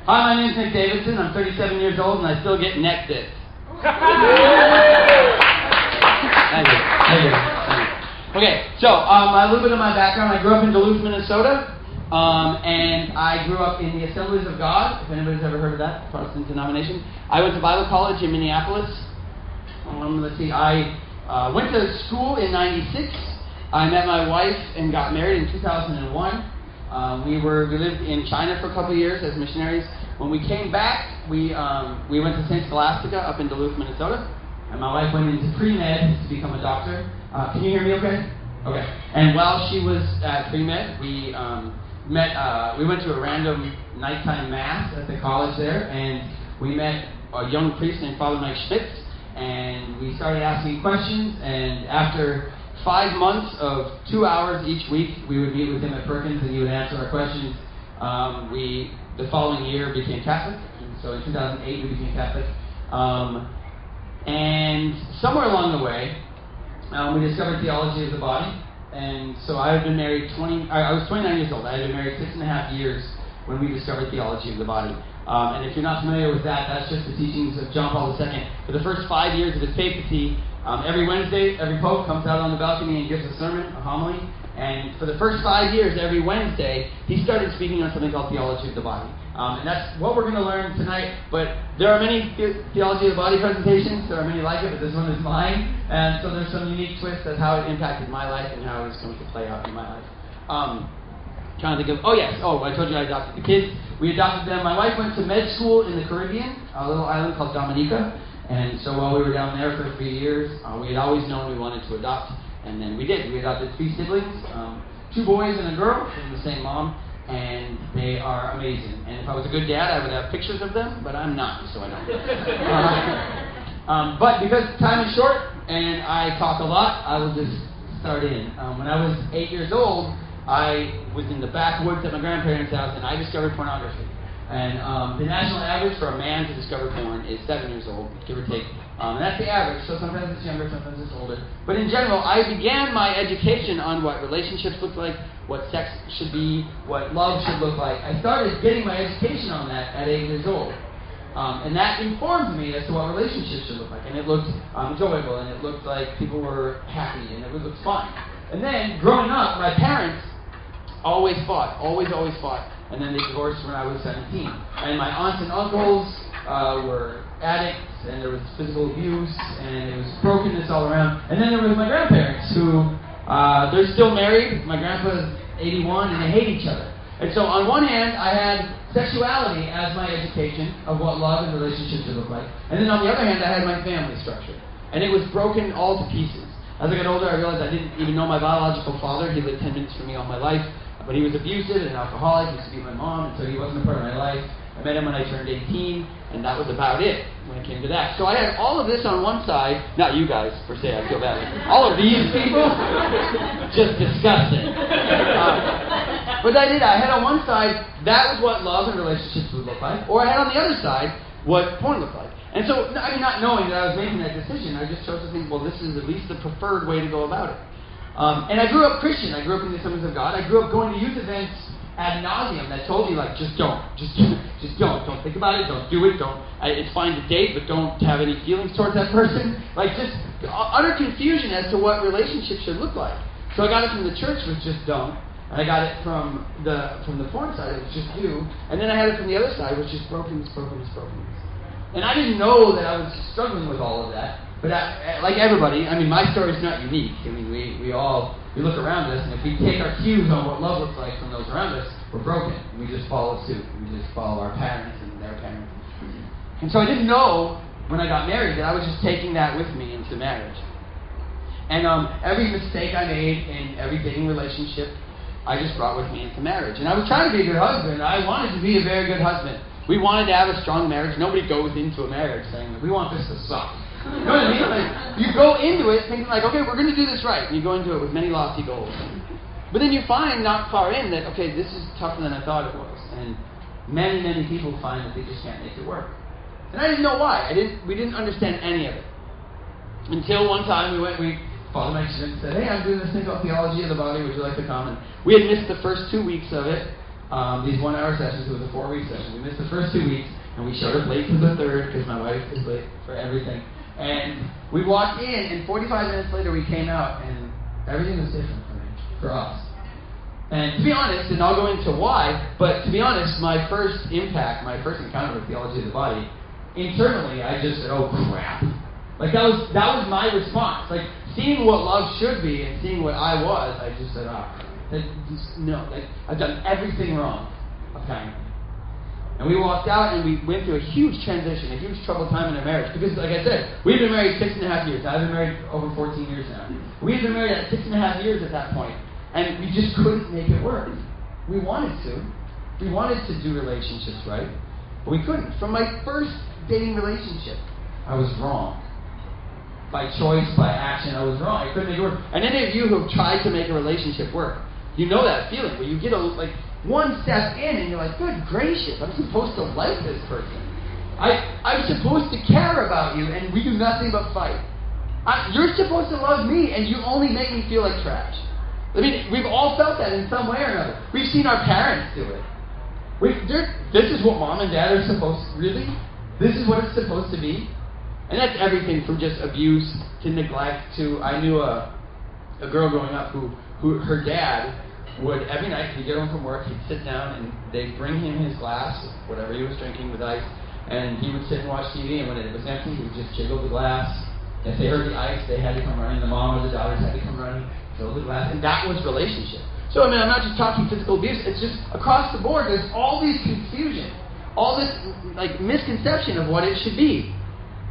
Hi, my name's Nick Davidson. I'm 37 years old and I still get neck dits. Thank you. Okay, so a little bit of my background. I grew up in Duluth, Minnesota, and I grew up in the Assemblies of God, if anybody's ever heard of that, Protestant denomination. I went to Bible college in Minneapolis. Let's see, I went to school in 96. I met my wife and got married in 2001. We lived in China for a couple of years as missionaries. When we came back, we went to St. Scholastica up in Duluth, Minnesota. And my wife went into pre-med to become a doctor. Can you hear me okay? Okay. And while she was at pre-med, we went to a random nighttime mass at the college there, and we met a young priest named Father Mike Schmitz, and we started asking questions, and after 5 months of 2 hours each week, we would meet with him at Perkins, and he would answer our questions. The following year became Catholic, and so in 2008 we became Catholic. And somewhere along the way, we discovered theology of the body. And so I had been married I was 29 years old. I had been married 6.5 years when we discovered theology of the body. And if you're not familiar with that, that's just the teachings of John Paul II. For the first 5 years of his papacy, every Wednesday, every pope comes out on the balcony and gives a sermon, a homily. And for the first 5 years, every Wednesday, he started speaking on something called theology of the body. And that's what we're going to learn tonight. But there are many theology of the body presentations. There are many like it, but this one is mine. And so there's some unique twists as how it impacted my life and how it's going to play out in my life. Trying to think of, I told you I adopted the kids. We adopted them. My wife went to med school in the Caribbean, a little island called Dominica. And so while we were down there for 3 years, we had always known we wanted to adopt. And then we did. We adopted 3 siblings, 2 boys and a girl from the same mom. And they are amazing. And if I was a good dad, I would have pictures of them, but I'm not, so I don't. But because time is short and I talk a lot, I will just start in. When I was 8 years old, I was in the backwoods at my grandparents' house, and I discovered pornography. And the national average for a man to discover porn is 7 years old, give or take. And that's the average, so sometimes it's younger, sometimes it's older. But in general, I began my education on what relationships look like, what sex should be, what love should look like. I started getting my education on that at 8 years old. And that informed me as to what relationships should look like. And it looked enjoyable, and it looked like people were happy, and it looked fun. And then, growing up, my parents always fought. And then they divorced when I was 17. And my aunts and uncles were addicts, and there was physical abuse, and it was brokenness all around. And then there was my grandparents, who, they're still married. My grandpa's 81, and they hate each other. And so on one hand, I had sexuality as my education of what love and relationships should look like. And then on the other hand, I had my family structure. And it was broken all to pieces. As I got older, I realized I didn't even know my biological father. He lived 10 minutes from me all my life. But he was abusive and an alcoholic. He used to beat my mom, and so he wasn't a part of my life. I met him when I turned 18, and that was about it when it came to that. So I had all of this on one side. Not you guys, per se, I feel bad. All of these people, just disgusting. But I had on one side, that was what love and relationships would look like. Or I had on the other side, what porn looked like. And so, not knowing that I was making that decision, I just chose to think, well, this is at least the preferred way to go about it. And I grew up Christian. I grew up in the Assemblies of God. I grew up going to youth events ad nauseum that told me, just don't. Don't think about it. Don't do it. It's fine to date, but don't have any feelings towards that person. Just utter confusion as to what relationships should look like. So I got it from the church, which just don't. And I got it from the porn side, which just do. And then I had it from the other side, which is brokenness. And I didn't know that I was struggling with all of that. But like everybody, my story's not unique. We look around us, and if we take our cues on what love looks like from those around us, we're broken. And we just follow suit. We just follow our parents and their parents. And so I didn't know when I got married that I was just taking that with me into marriage. And every mistake I made in every dating relationship, I just brought with me into marriage. And I was trying to be a good husband. I wanted to be a very good husband. We wanted to have a strong marriage. Nobody goes into a marriage saying, we want this to suck. You know what I mean? You go into it thinking okay, we're going to do this right. And you go into it with many lofty goals. But then you find not far in that, okay, this is tougher than I thought it was. And many, many people find that they just can't make it work. And I didn't know why. We didn't understand any of it. Until one time Father Mike Schmitz said, hey, I'm doing this thing called Theology of the Body. Would you like to come? And we had missed the first 2 weeks of it. these 1-hour sessions. It was a 4-week session. We missed the first 2 weeks, and we showed up late to the third because my wife is late for everything. And we walked in, and 45 minutes later we came out, and everything was different for us. And to be honest, and I'll go into why, but to be honest, my first encounter with theology of the body, internally I just said, oh crap. Like that was my response. Like seeing what love should be and seeing what I was, I just said, no, like I've done everything wrong. Okay. And we walked out and we went through a huge transition, a huge troubled time in our marriage. Because like I said, we've been married 6.5 years. I've been married over 14 years now. We've been married at 6.5 years at that point. And we just couldn't make it work. We wanted to. We wanted to do relationships right, but we couldn't. From my first dating relationship, I was wrong. By choice, by action, I was wrong. I couldn't make it work. And any of you who have tried to make a relationship work, you know that feeling where you get one step in and you're like, good gracious, I'm supposed to like this person. I'm supposed to care about you, and we do nothing but fight. You're supposed to love me, and you only make me feel like trash. I mean, we've all felt that in some way or another. We've seen our parents do it. This is what mom and dad are supposed to, really? This is what it's supposed to be? And that's everything from just abuse to neglect to, I knew a girl growing up who her dad would, every night he'd get home from work, he'd sit down and they'd bring him his glass, whatever he was drinking with ice, and he would sit and watch TV, and when it was empty, he would just jiggle the glass. If they heard the ice, they had to come running. The mom or the daughters had to come running. Fill the glass, and that was relationship. So, I mean, I'm not just talking physical abuse, it's just across the board, there's all this confusion, all this, misconception of what it should be.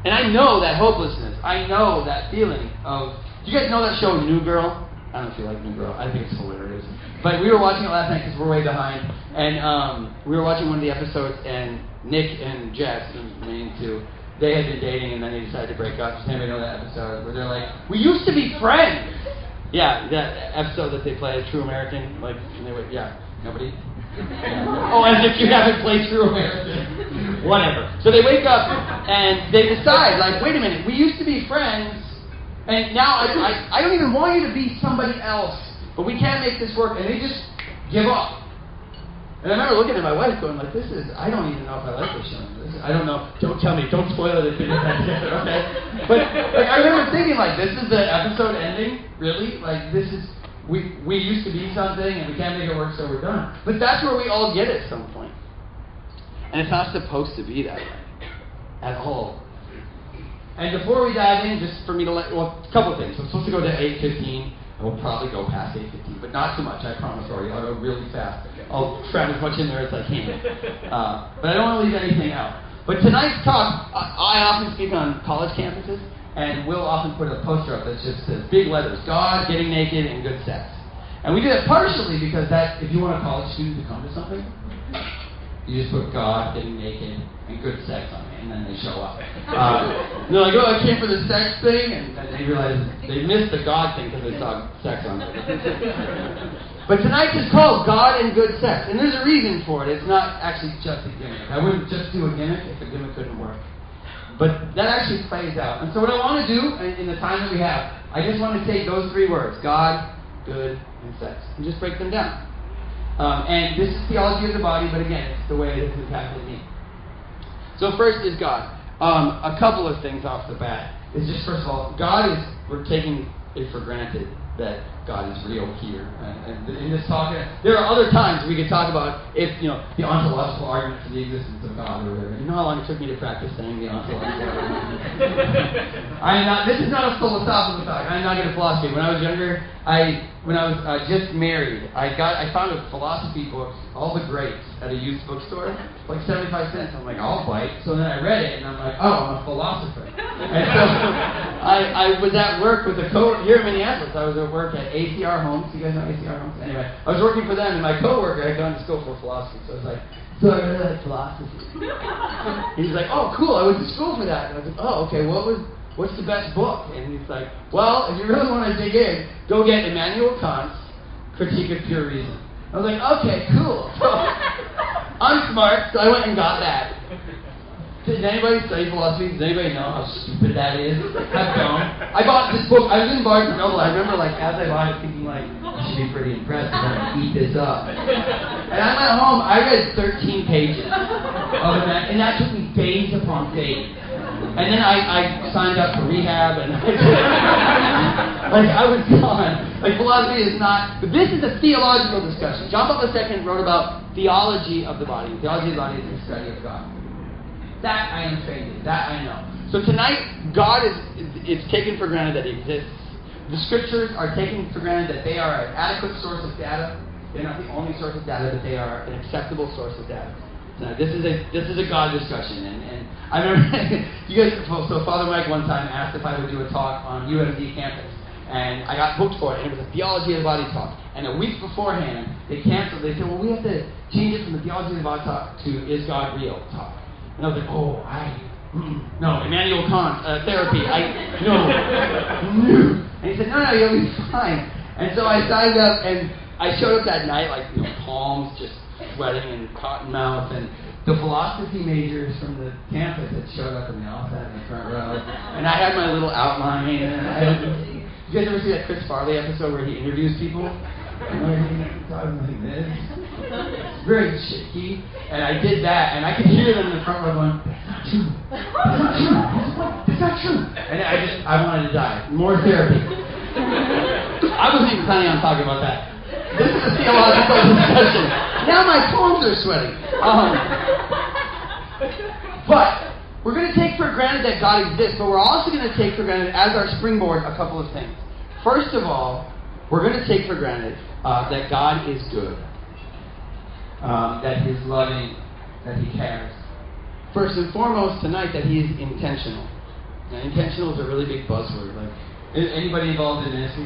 And I know that hopelessness, I know that feeling of, do you guys know that show, New Girl? I don't know if you like New Girl, I think it's hilarious. But we were watching it last night because we're way behind, and we were watching one of the episodes, and Nick and Jess, the main two, they had been dating, and then they decided to break up. Does anybody know that episode? Where they're like, we used to be friends! Yeah, that episode that they play, True American, nobody? Yeah. Oh, as if you haven't played True American. Whatever. So they wake up, and they decide, wait a minute, we used to be friends, and now I don't even want you to be somebody else, but we can't make this work, and they just give up. And I remember looking at my wife going, I don't even know if I like this show. I don't know. Don't tell me. Don't spoil it if it isn't different, okay? But I remember thinking, this is the episode ending? Really? This is, we used to be something and we can't make it work, so we're done. But that's where we all get at some point. And it's not supposed to be that way. At all. And before we dive in, just for me to a couple of things. I'm supposed to go to 8:15. I will probably go past 8:15, but not too much, I promise, Rory. I'll go really fast. I'll cram as much in there as I can. But I don't want to leave anything out. But tonight's talk, I often speak on college campuses, and we'll often put a poster up that just says, big letters, God, getting naked, and good sex. And we do that partially because if you want a college student to come to something, you just put God, getting naked, and good sex on it, and then they show up. They're like, I came for the sex thing, and they realize they missed the God thing because they saw sex on it. But tonight is called God and Good Sex, and there's a reason for it. It's not actually just a gimmick. I wouldn't just do a gimmick if a gimmick couldn't work. But that actually plays out. And so what I want to do in the time that we have, I just want to take those 3 words, God, good, and sex, and just break them down. And this is theology of the body, but again, it's the way it has impacted me. So first is God. A couple of things off the bat is just, first of all, we're taking it for granted that God is real here. And in this talk, there are other times we could talk about the ontological argument for the existence of God or whatever. You know how long it took me to practice saying the ontological argument? This is not a philosophical talk. I'm not good at philosophy. When I was younger, when I was just married, I found a philosophy book, all the greats, at a used bookstore, 75 cents. I'm like, I'll bite. So then I read it, and I'm like, I'm a philosopher. And so I was at work with a here in Minneapolis. I was at work at ACR Homes. You guys know ACR Homes? Anyway, I was working for them, and my coworker had gone to school for philosophy. So I was like, so I really like philosophy. He's like, oh, cool. I went to school for that. And I was like, oh, okay. What's the best book? And he's like, well, if you really want to dig in, go get Immanuel Kant's Critique of Pure Reason. I was like, okay, cool. So I'm smart, so I went and got that. Does anybody study philosophy? Does anybody know how stupid that is? I don't. I bought this book. I was in Barnes & Noble. I remember, like, as I bought it, thinking, like, I should be pretty impressed if I can eat this up. And I went home. I read 13 pages of it, and that took me days upon days. And then I signed up for rehab, and I was gone. Like, philosophy is not. But this is a theological discussion. John Paul II wrote about theology of the body. Theology of the body is the study of God. That I am trained in. That I know. So tonight, God is taken for granted that He exists. The Scriptures are taken for granted that they are an adequate source of data. They're not the only source of data, but they are an acceptable source of data. So this is a God discussion, and I remember you guys. So Father Mike one time asked if I would do a talk on UMD campus, and I got booked for it. And it was a theology of the body talk. And a week beforehand, they canceled. They said, "Well, we have to change it from the theology of the body talk to Is God Real talk." And I was like, no, Immanuel Kant, therapy, no. And he said, no, you'll be fine. And so I signed up, and I showed up that night, like, palms just sweating and cotton mouth, and the philosophy majors from the campus had showed up, and they all sat in the front row. And I had my little outline, and you guys ever see that Chris Farley episode where he interviews people? And talking like this. It's very shaky. And I did that, and I could hear them in the front row going, that's not true. And I wanted to die. More therapy. I wasn't even planning on talking about that. This is a theological discussion. Now my palms are sweating. But we're going to take for granted that God exists, but we're also going to take for granted, as our springboard, a couple of things. First of all, we're going to take for granted that God is good, that He's loving, that He cares. First and foremost tonight, that He is intentional. Now, intentional is a really big buzzword. Like, anybody involved in ministry?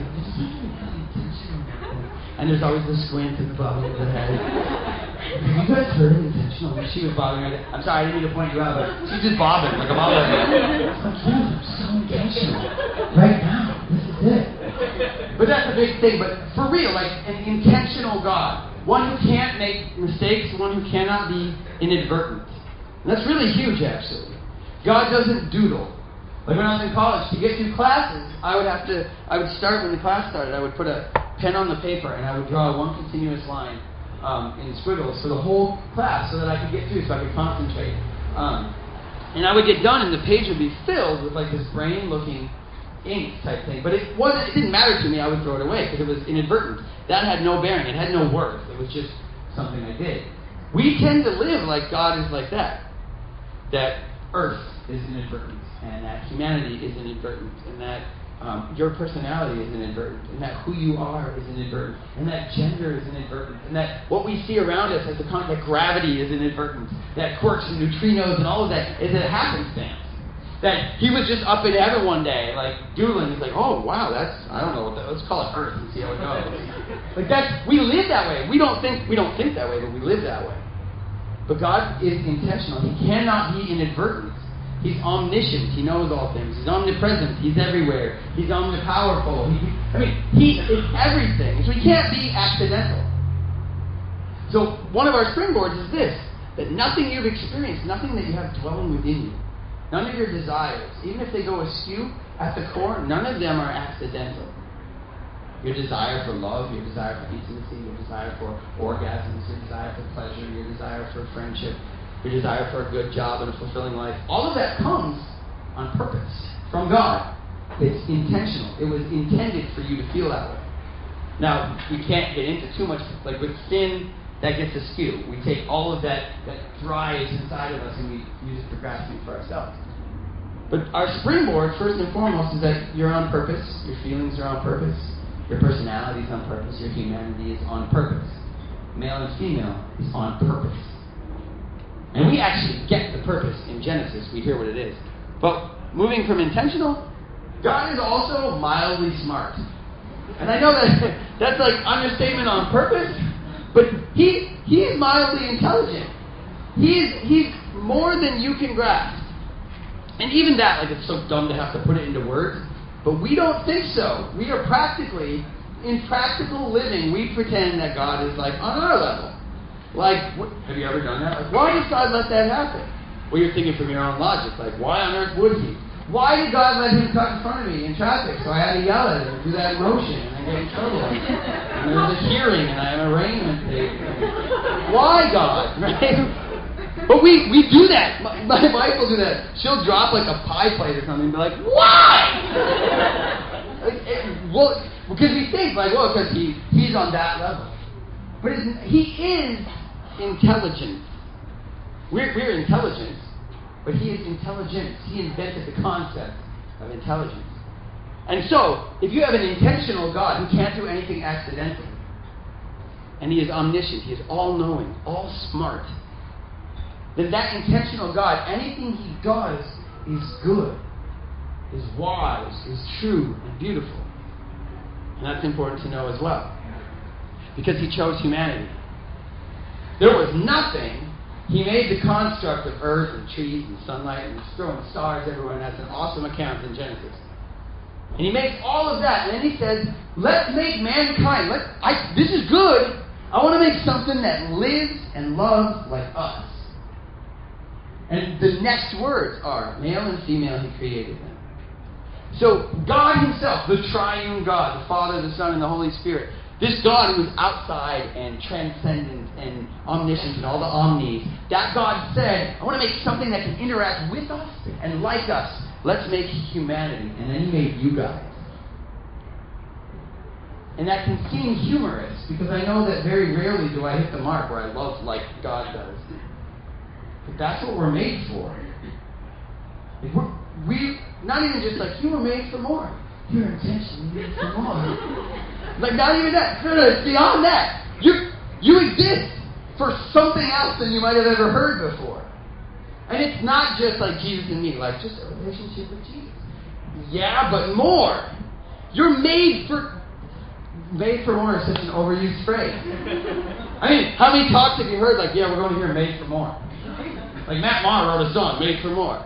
And there's always the squint in the bottom of the head. Have you guys heard of intentional? She was bobbing right there. I'm sorry, I didn't mean to point you out, but she's just bobbing like a bobbler. It's like, yeah, I'm so intentional. Right now, this is it. But that's a big thing. But for real, like an intentional God. One who can't make mistakes, one who cannot be inadvertent. And that's really huge, actually. God doesn't doodle. Like when I was in college, to get through classes, I would start when the class started, I would put a pen on the paper and I would draw one continuous line in squiggles for the whole class so that I could get through, so I could concentrate. And I would get done and the page would be filled with like this brain-looking ink type thing. But it didn't matter to me. I would throw it away because it was inadvertent. That had no bearing. It had no worth. It was just something I did. We tend to live like God is like that. That earth is inadvertent, and that humanity is inadvertent, and that your personality is inadvertent, and that who you are is inadvertent, and that gender is inadvertent, and that what we see around us as that gravity is inadvertent, that quarks and neutrinos and all of that is a happenstance. That he was just up in heaven one day, like doodling. He's like, oh wow, I don't know what that. Let's call it Earth and see how it goes. Like we live that way. We don't think that way, but we live that way. But God is intentional. He cannot be inadvertent. He's omniscient. He knows all things. He's omnipresent. He's everywhere. He's omnipowerful. He is everything. So he can't be accidental. So one of our springboards is this, that nothing you've experienced, nothing that you have dwelling within you, none of your desires, even if they go askew at the core, none of them are accidental. Your desire for love, your desire for intimacy, your desire for orgasms, your desire for pleasure, your desire for friendship, your desire for a good job and a fulfilling life, all of that comes on purpose from God. It's intentional. It was intended for you to feel that way. Now, we can't get into too much, like with sin, that gets askew. We take all of that drives inside of us and we use it for grasping for ourselves. But our springboard, first and foremost, is that you're on purpose, your feelings are on purpose, your personality is on purpose, your humanity is on purpose. Male and female is on purpose. And we actually get the purpose in Genesis. We hear what it is. But moving from intentional, God is also mildly smart. And I know that's like understatement on purpose, but he is mildly intelligent. He's more than you can grasp. And even that, like, it's so dumb to have to put it into words, but we don't think so. We are in practical living, we pretend that God is like on our level. Like, have you ever done that? Like, why does God let that happen? Well, you're thinking from your own logic, like, why on earth would he? Why did God let him cut in front of me in traffic? So I had to yell at him and do that motion and then get in trouble. And there was a hearing and I have an arraignment date. Why, God? Right? But we do that. My wife will do that. She'll drop like a pie plate or something and be like, why? Well, because we think, like, well, because he's on that level. But he is intelligent. We're intelligent. But he is intelligence. He invented the concept of intelligence. And so, if you have an intentional God who can't do anything accidentally, and he is omniscient, he is all-knowing, all-smart, then that intentional God, anything he does is good, is wise, is true, and beautiful. And that's important to know as well. Because he chose humanity. There was nothing. He made the construct of earth and trees and sunlight and throwing stars everywhere, and that's an awesome account in Genesis. And he makes all of that, and then he says, let's make mankind. This is good. I want to make something that lives and loves like us. And the next words are, male and female he created them. So God himself, the triune God, the Father, the Son, and the Holy Spirit, this God who is outside and transcendent and omniscient and all the omnis, that God said, I want to make something that can interact with us and like us. Let's make humanity. And then he made you guys. And that can seem humorous, because I know that very rarely do I hit the mark where I love like God does. But that's what we're made for. We not even just like, you were made for more. You're intentionally made for more. Like, not even that. No, it's beyond that. You exist for something else than you might have ever heard before. And it's not just like Jesus and me, like just a relationship with Jesus. Yeah, but more. You're made for more is such an overused phrase. I mean, how many talks have you heard like, yeah, we're going to hear made for more? Like Matt Maher wrote a song, Made for More.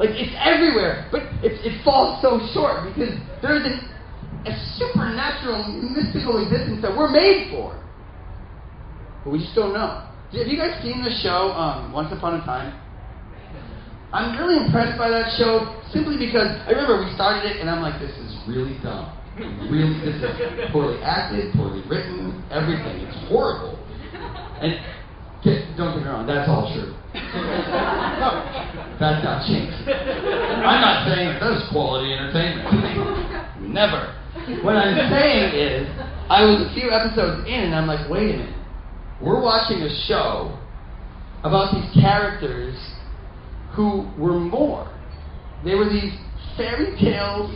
Like, it's everywhere, but it falls so short because there's a supernatural, mystical existence that we're made for. But we just don't know. Have you guys seen the show, Once Upon a Time? I'm really impressed by that show simply because I remember we started it and I'm like, this is really dumb. This is poorly acted, poorly written, everything. It's horrible. And don't get me wrong, that's all true. That's not changed. I'm not saying that that's quality entertainment. Never. What I'm saying is, I was a few episodes in and I'm like, wait a minute. We're watching a show about these characters who were more. They were these fairy tales.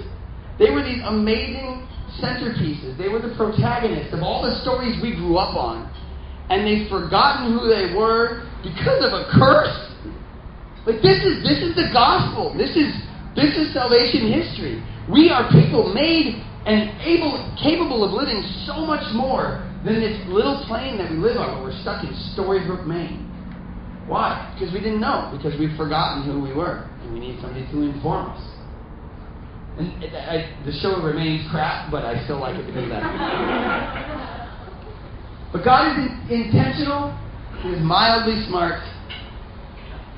They were these amazing centerpieces. They were the protagonists of all the stories we grew up on. And they've forgotten who they were because of a curse. Like, this is the gospel. This is salvation history. We are people made and capable of living so much more than this little plane that we live on when we're stuck in Storybrooke, Maine. Why? Because we didn't know. Because we've forgotten who we were. And we need somebody to inform us. And the show remains crap, but I still like it because of that. But God is intentional, he is mildly smart,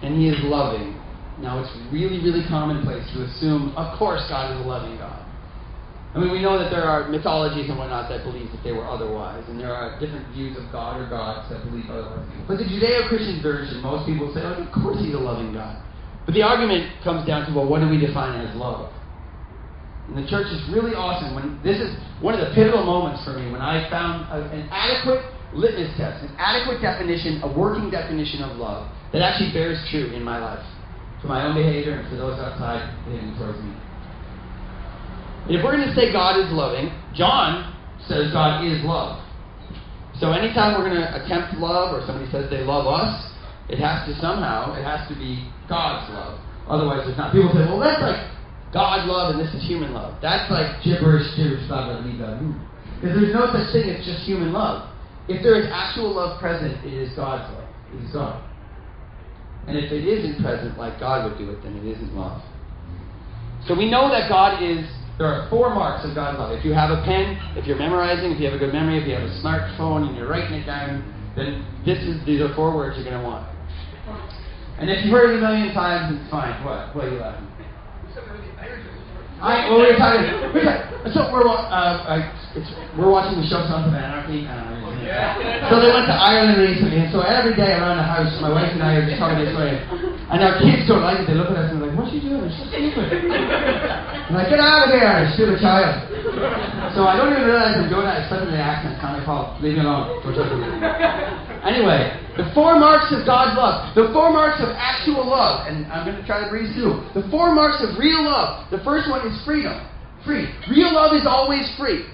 and he is loving. Now, it's really, really commonplace to assume, of course, God is a loving God. I mean, we know that there are mythologies and whatnot that believe that they were otherwise, and there are different views of God or gods that believe otherwise. But the Judeo-Christian version, most people say, of course he's a loving God. But the argument comes down to, well, what do we define as love? And the church is really awesome. This is one of the pivotal moments for me when I found an adequate litmus test, an adequate definition, a working definition of love that actually bears true in my life, for my own behavior and for those outside behaving towards me. And if we're going to say God is loving, John says God is love. So anytime we're going to attempt love or somebody says they love us, it has to be God's love. Otherwise, it's not. People say, well, that's like God love and this is human love. That's like gibberish, blah, blah, blah, blah. Because there's no such thing as just human love. If there is actual love present, it is God's love. It is God. And if it isn't present like God would do it, then it isn't love. So we know that there are 4 marks of God's love. If you have a pen, if you're memorizing, if you have a good memory, if you have a smartphone and you're writing it down, then these are 4 words you're going to want. And if you've heard it a million times, it's fine. What? What are you laughing? We were talking. So we're watching the show Sons of Anarchy. So they went to Ireland recently, and so every day around the house, my wife and I are just talking this way. And our kids don't like it. They look at us and they're like, "What's she doing? She's stupid." I'm like, "Get out of here, you stupid child." So I don't even realize I'm doing that. It's such an accent. Kind of called, "Leave me alone." Anyway, the 4 marks of God's love. The 4 marks of actual love. And I'm going to try to breeze through. The 4 marks of real love. The first one is freedom. Free. Real love is always free.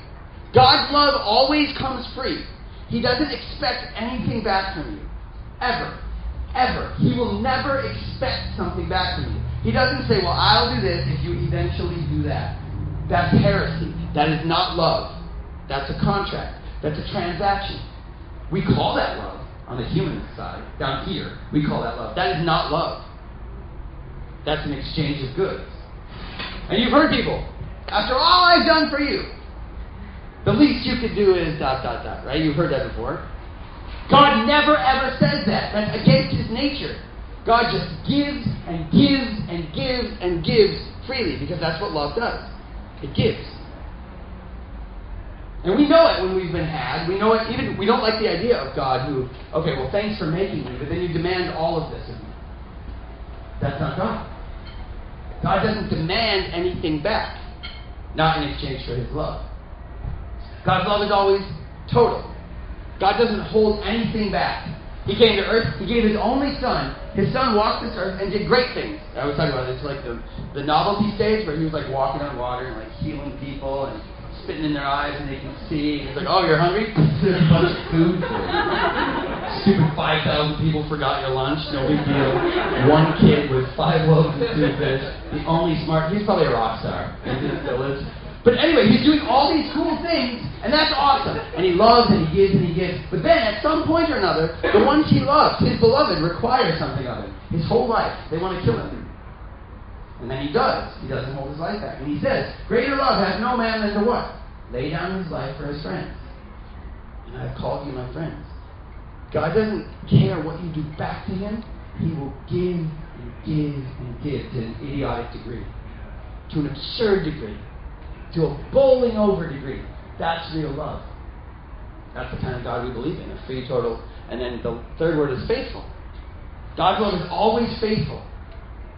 God's love always comes free. He doesn't expect anything back from you. Ever. Ever. He will never expect something back from you. He doesn't say, well, I'll do this if you eventually do that. That's heresy. That is not love. That's a contract. That's a transaction. We call that love on the human side. Down here, we call that love. That is not love. That's an exchange of goods. And you've heard people, after all I've done for you, the least you could do is ... right? You've heard that before. God never ever says that. That's against His nature. God just gives and gives and gives and gives freely because that's what love does. It gives. And we know it when we've been had. We know it even, we don't like the idea of God who, okay, well, thanks for making me, but then you demand all of this of me. That's not God. God doesn't demand anything back, not in exchange for His love. God's love is always total. God doesn't hold anything back. He came to earth. He gave His only Son. His Son walked this earth and did great things. I was talking about this, like the novelty stage where He was like walking on water and like healing people and spitting in their eyes and they can see. He's like, oh, you're hungry? There's a bunch of food for you. Stupid 5,000 people forgot your lunch. No big deal. One kid with 5 loaves of 2 fish. The only smart. He's probably a rock star. But anyway, He's doing all these cool things, and that's awesome. And He loves and He gives and He gives. But then, at some point or another, the ones He loves, His beloved, require something of Him. His whole life. They want to kill Him. And then He does. He doesn't hold His life back. And He says, greater love has no man than to what? Lay down His life for His friends. And I've called you my friends. God doesn't care what you do back to Him. He will give and give and give to an idiotic degree. To an absurd degree. To a bowling over degree. That's real love. That's the kind of God we believe in. A free, total. And then the third word is faithful. God's love is always faithful.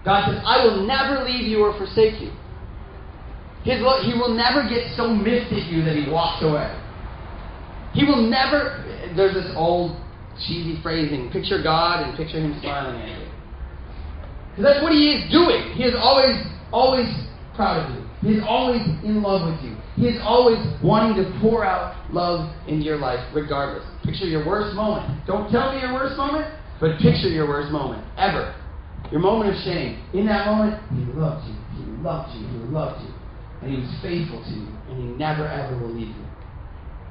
God says, I will never leave you or forsake you. He will never get so miffed at you that He walks away. He will never... There's this old cheesy phrasing, picture God and picture Him smiling at you. Because that's what He is doing. He is always proud of you. He is always in love with you. He is always wanting to pour out love into your life regardless. Picture your worst moment. Don't tell me your worst moment, but picture your worst moment. Ever. Your moment of shame. In that moment, He loved you. He loved you. He loved you. And He was faithful to you. And He never ever will leave you.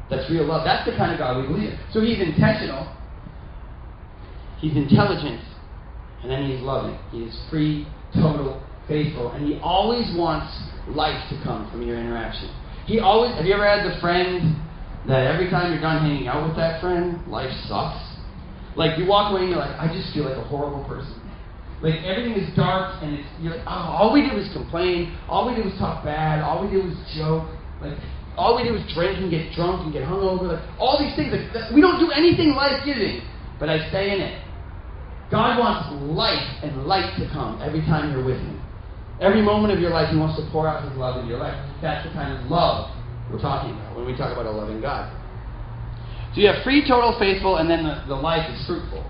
That's real love. That's the kind of God we believe in. So He's intentional. He's intelligent. And then He's loving. He is free, total, faithful. And He always wants life to come from your interaction. Have you ever had the friend that every time you're done hanging out with that friend, life sucks? Like you walk away and you're like, I just feel like a horrible person. Like everything is dark and you're like, oh, all we did was complain. All we did was talk bad. All we did was joke. Like all we did was drink and get drunk and get hungover. Like all these things. Like we don't do anything life-giving, but I stay in it. God wants life and light to come every time you're with Him. Every moment of your life, He wants to pour out His love into your life. That's the kind of love we're talking about when we talk about a loving God. So you have free, total, faithful, and then the life is fruitful.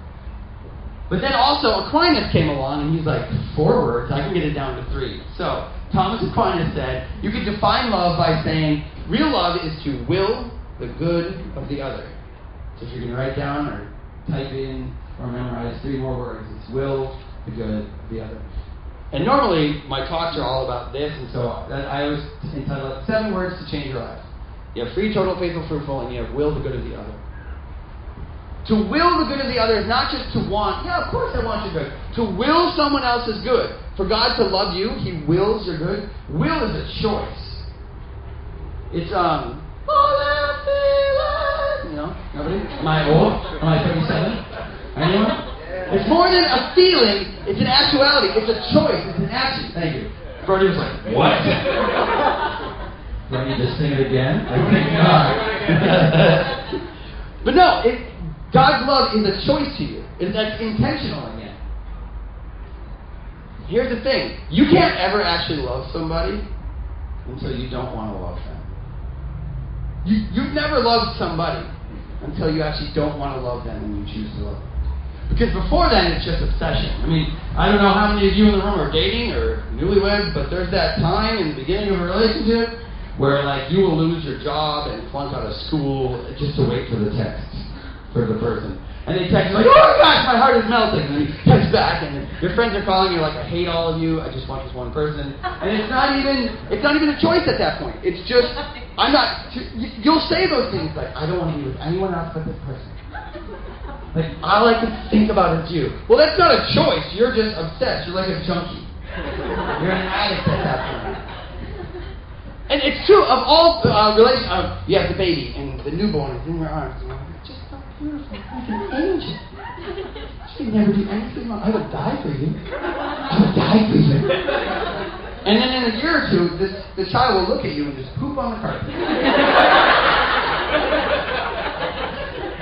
But then also Aquinas came along and he's like, 4 words, I can get it down to 3. So Thomas Aquinas said, you can define love by saying, real love is to will the good of the other. So if you're going to write down or type in or memorize 3 more words, it's will the good of the other. And normally, my talks are all about this, and so I was entitled 7 words to change your life. You have free, total, faithful, fruitful, and you have will the good of the other. To will the good of the other is not just to want, yeah, of course I want your good. To will someone else's good. For God to love you, He wills your good. Will is a choice. It's, all I feel like, nobody? Am I old? Am I 37? Anyone? It's more than a feeling. It's an actuality. It's a choice. It's an action. Thank you. Brody was like, what? Do I need to sing it again? I think not. But no, God's love is a choice to you. That's intentional again. Here's the thing. You can't ever actually love somebody until you don't want to love them. You've never loved somebody until you actually don't want to love them and you choose to love them. Because before then, it's just obsession. I mean, I don't know how many of you in the room are dating or newlyweds, but there's that time in the beginning of a relationship where, like, you will lose your job and flunk out of school just to wait for the text for the person. And they text like, oh my gosh, my heart is melting. And then you text back, and your friends are calling you like, I hate all of you. I just want this one person. And it's not even a choice at that point. It's just, you'll say those things like, I don't want to be with anyone else but this person. Like, all I can think about is you. Well, that's not a choice. You're just obsessed. You're like a junkie. You're an addict at that point. And it's true of all relationships. You have the baby, and the newborn is in your arms. And you're like, it's just so beautiful. Like an angel. She can never do anything wrong. I would die for you. I would die for you. And then in a year or two, the child will look at you and just poop on the carpet.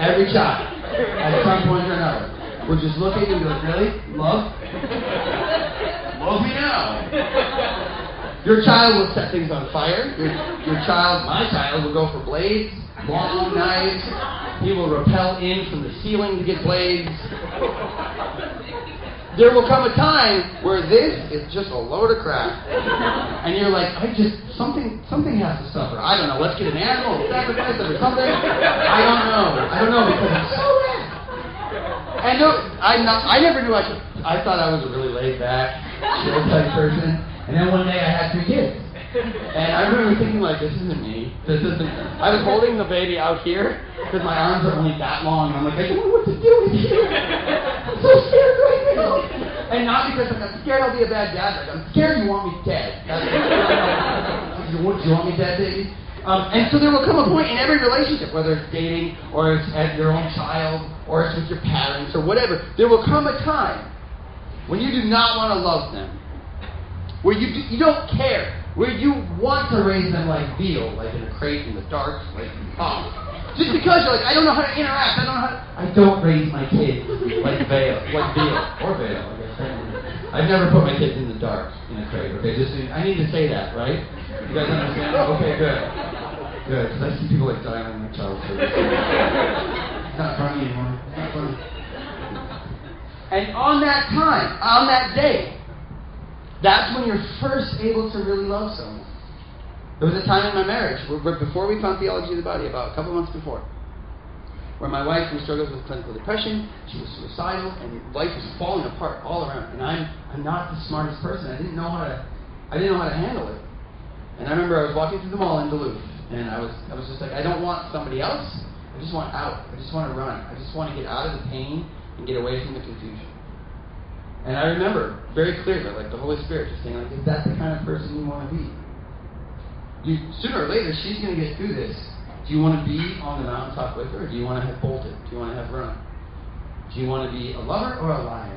Every child. At some point or another. We'll just look at you and be like, really? Love? Love me now. Your child will set things on fire. My child, will go for blades, long knives. He will rappel in from the ceiling to get blades. There will come a time where this is just a load of crap. And you're like, something has to suffer. I don't know. Let's get an animal, sacrifice it or something. I don't know because it's so bad. And no, I never knew I thought I was a really laid back, chill type person. And then one day I had 3 kids. And I remember thinking like, this isn't me. I was holding the baby out here because my arms are only that long. And I'm like, I don't know what to do with you. I'm so scared right now. And not because I'm scared I'll be a bad dad. Like, I'm scared you want me dead. Do you want me dead, baby? And so there will come a point in every relationship, whether it's dating or it's at your own child or it's with your parents or whatever, there will come a time when you do not want to love them, where you don't care, where you want to raise them like veal, like in a crate in the dark, like, just because you're like, I don't know how to interact, I don't raise my kids like veal, or veal, I guess. I've never put my kids in the dark in a crate, okay? I need to say that, right? You guys understand? Okay, good. Good, because I see people like dying in their child service. It's not funny anymore. It's not funny. And on that day, that's when you're first able to really love someone. There was a time in my marriage, before we found Theology of the Body, about a couple months before, where my wife was struggling with clinical depression, she was suicidal, and life was falling apart all around. And I'm not the smartest person. I didn't know how to handle it. And I remember I was walking through the mall in Duluth, and I was just like, I don't want somebody else. I just want out. I just want to run. I just want to get out of the pain and get away from the confusion. And I remember very clearly, like the Holy Spirit just saying, like, is that the kind of person you want to be? Sooner or later, she's going to get through this. Do you want to be on the mountaintop with her, or do you want to have bolted? Do you want to have run? Do you want to be a lover or a liar?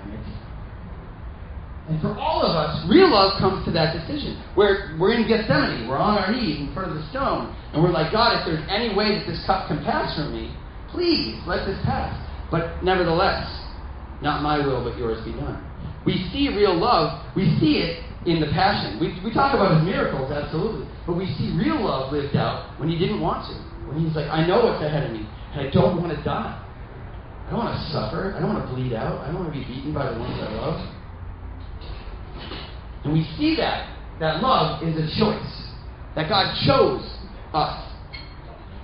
And for all of us, real love comes to that decision. We're in Gethsemane. We're on our knees in front of the stone. And we're like, God, if there's any way that this cup can pass from me, please let this pass. But nevertheless, not my will, but yours be done. We see real love. We see it in the Passion. We talk about his miracles, absolutely. But we see real love lived out when he didn't want to. When he's like, I know what's ahead of me, and I don't want to die. I don't want to suffer. I don't want to bleed out. I don't want to be beaten by the ones I love. And we see that love is a choice. That God chose us.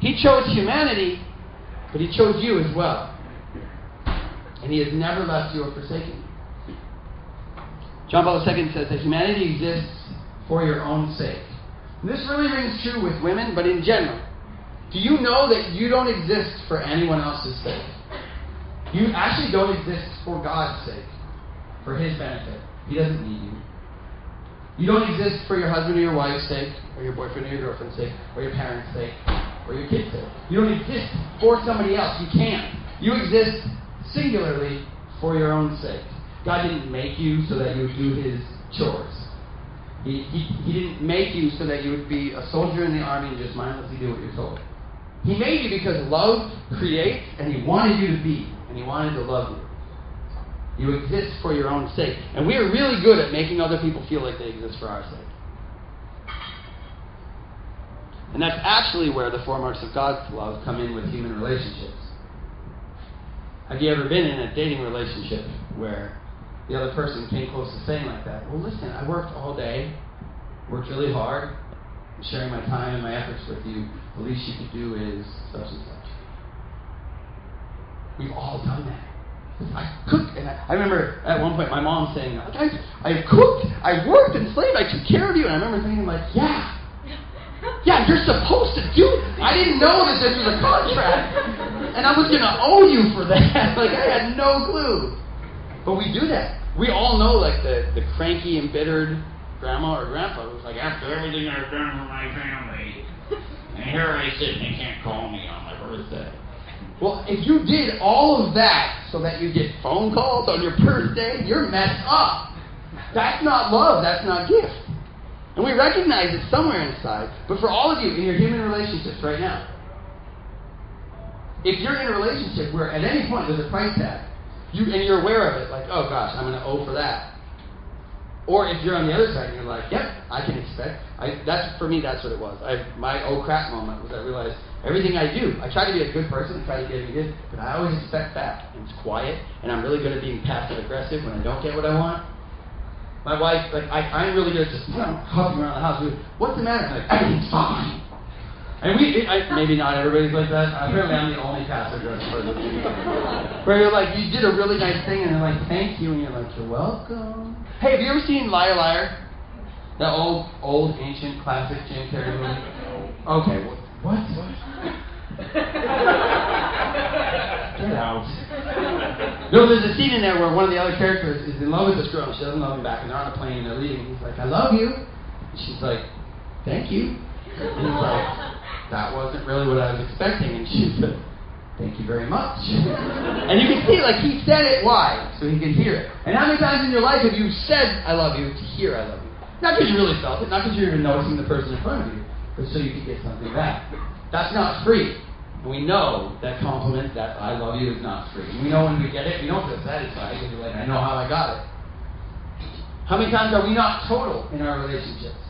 He chose humanity, but he chose you as well. And he has never left you or forsaken you. John Paul II says that humanity exists for your own sake. And this really rings true with women, but in general. Do you know that you don't exist for anyone else's sake? You actually don't exist for God's sake, for his benefit. He doesn't need you. You don't exist for your husband or your wife's sake, or your boyfriend or your girlfriend's sake, or your parents' sake, or your kids' sake. You don't exist for somebody else. You can't. You exist singularly for your own sake. God didn't make you so that you would do His chores. He didn't make you so that you would be a soldier in the army and just mindlessly do what you're told. He made you because love creates, and He wanted you to be, and He wanted to love you. You exist for your own sake. And we are really good at making other people feel like they exist for our sake. And that's actually where the 4 marks of God's love come in with human relationships. Have you ever been in a dating relationship where the other person came close to saying like that, well, listen, I worked all day, worked really hard, I'm sharing my time and my efforts with you, the least you could do is such and such. We've all done that. I cooked, and I remember at one point my mom saying, I cooked, I worked and slaved, I took care of you, and I remember thinking like, yeah, you're supposed to do it. I didn't know that this was a contract, and I was going to owe you for that. Like, I had no clue. But we do that. We all know, like, the cranky, embittered grandma or grandpa who's like, after everything I've done for my family, and here I sit and you can't call me on my birthday. Well, if you did all of that so that you get phone calls on your birthday, you're messed up. That's not love. That's not gift. And we recognize it somewhere inside. But for all of you in your human relationships right now, if you're in a relationship where at any point there's a price tag, and you're aware of it, like, oh gosh, I'm going to owe for that. Or if you're on the other side and you're like, yep, I can expect. For me, that's what it was. My oh crap moment was I realized everything I do, I try to be a good person, I try to give you good, but I always expect back. And it's quiet, and I'm really good at being passive aggressive when I don't get what I want. My wife, like, I'm really good at just hopping around the house. What's the matter? I'm like, everything's fine. And maybe not everybody's like that. Apparently I'm the only passive aggressive person. Where you're like, you did a really nice thing, and they're like, thank you, and you're like, you're welcome. Hey, have you ever seen Liar Liar? That old ancient classic Jim Carrey movie? Okay, what? Get out. No, there's a scene in there where one of the other characters is in love with this girl, and she doesn't love him back, and they're on a plane and they're leaving, and he's like, I love you. And she's like, thank you. And he's like, that wasn't really what I was expecting. And she said, thank you very much. And you can see, like, he said it, why? So he can hear it. And how many times in your life have you said, I love you, to hear I love you? Not because you really felt it, not because you're even noticing the person in front of you, but so you can get something back. That's not free. And we know that compliment, that I love you, is not free. And we know when we get it, we don't feel satisfied because we're like, I know how I got it. How many times are we not total in our relationships?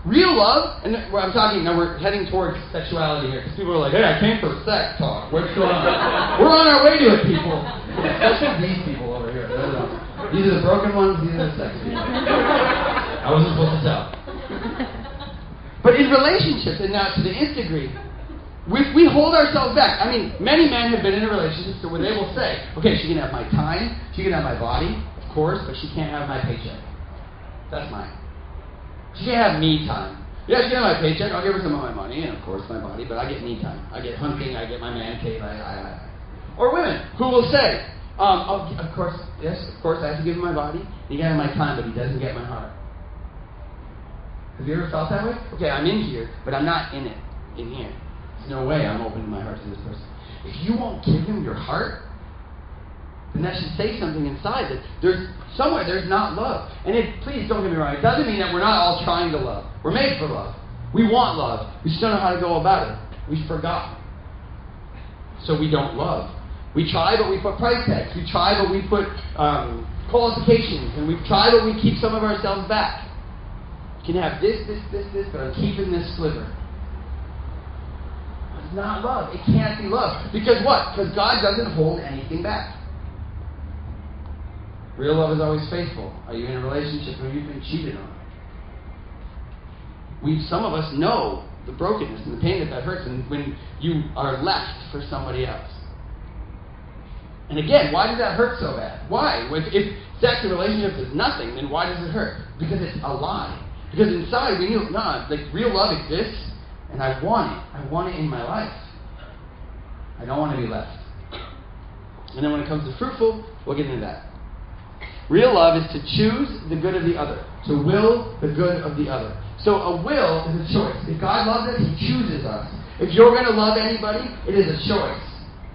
Real love, and I'm talking, now we're heading towards sexuality here, because people are like, hey, I came for sex talk. What's going on? We're on our way to it, people. Especially these people over here. These are the broken ones, these are the sex people. I wasn't supposed to tell. But in relationships, and now to the nth degree, we hold ourselves back. I mean, many men have been in a relationship where they will say, okay, she can have my time, she can have my body, of course, but she can't have my paycheck. That's mine. She can't have me time. Yeah, she can have my paycheck, I'll give her some of my money, and of course my body, but I get me time. I get hunting, I get my man cave, Or women who will say, of course, I have to give him my body, he can have my time, but he doesn't get my heart. Have you ever felt that way? Okay, I'm in here, but I'm not in it, in here. There's no way I'm opening my heart to this person. If you won't give him your heart, then that should say something inside that there's not love. And please don't get me wrong, it doesn't mean that we're not all trying to love. We're made for love. We want love. We just don't know how to go about it. We forgot. So we don't love. We try, but we put price tags. We try, but we put qualifications. And we try, but we keep some of ourselves back. You can have this, but I'm keeping this sliver. It's not love. It can't be love. Because what? Because God doesn't hold anything back. Real love is always faithful. Are you in a relationship where you've been cheated on? Some of us know the brokenness and the pain that hurts and when you are left for somebody else. And again, why does that hurt so bad? Why? If sex and relationships is nothing, then why does it hurt? Because it's a lie. Because inside we knew, real love exists, and I want it. I want it in my life. I don't want to be left. And then when it comes to fruitful, we'll get into that. Real love is to choose the good of the other. To will the good of the other. So a will is a choice. If God loves us, He chooses us. If you're going to love anybody, it is a choice.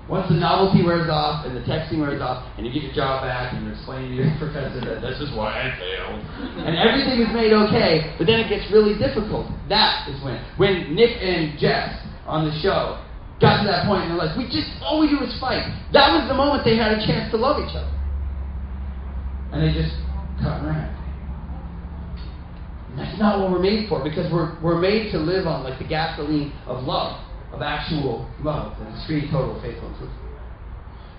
Once the novelty wears off and the texting wears off and you get your job back and you're explaining to your professor that this is why I failed and everything is made okay, but then it gets really difficult. That is when Nick and Jess on the show got to that point in their lives, all we do is fight. That was the moment they had a chance to love each other. And they just cut and ran. And that's not what we're made for, because we're made to live on like the gasoline of love. Of actual love and extreme total faithful and truth.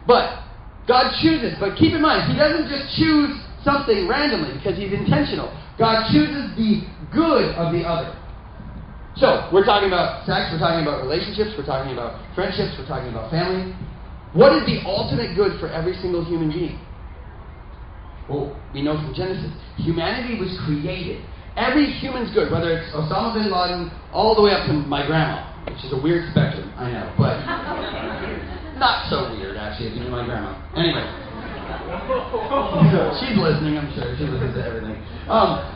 But God chooses. But keep in mind, He doesn't just choose something randomly because He's intentional. God chooses the good of the other. So, we're talking about sex, we're talking about relationships, we're talking about friendships, we're talking about family. What is the ultimate good for every single human being? Well, we know from Genesis, humanity was created. Every human's good, whether it's Osama bin Laden all the way up to my grandma. Which is a weird spectrum, I know, but not so weird, actually, if you knew my grandma. Anyway. She's listening, I'm sure. She listens to everything.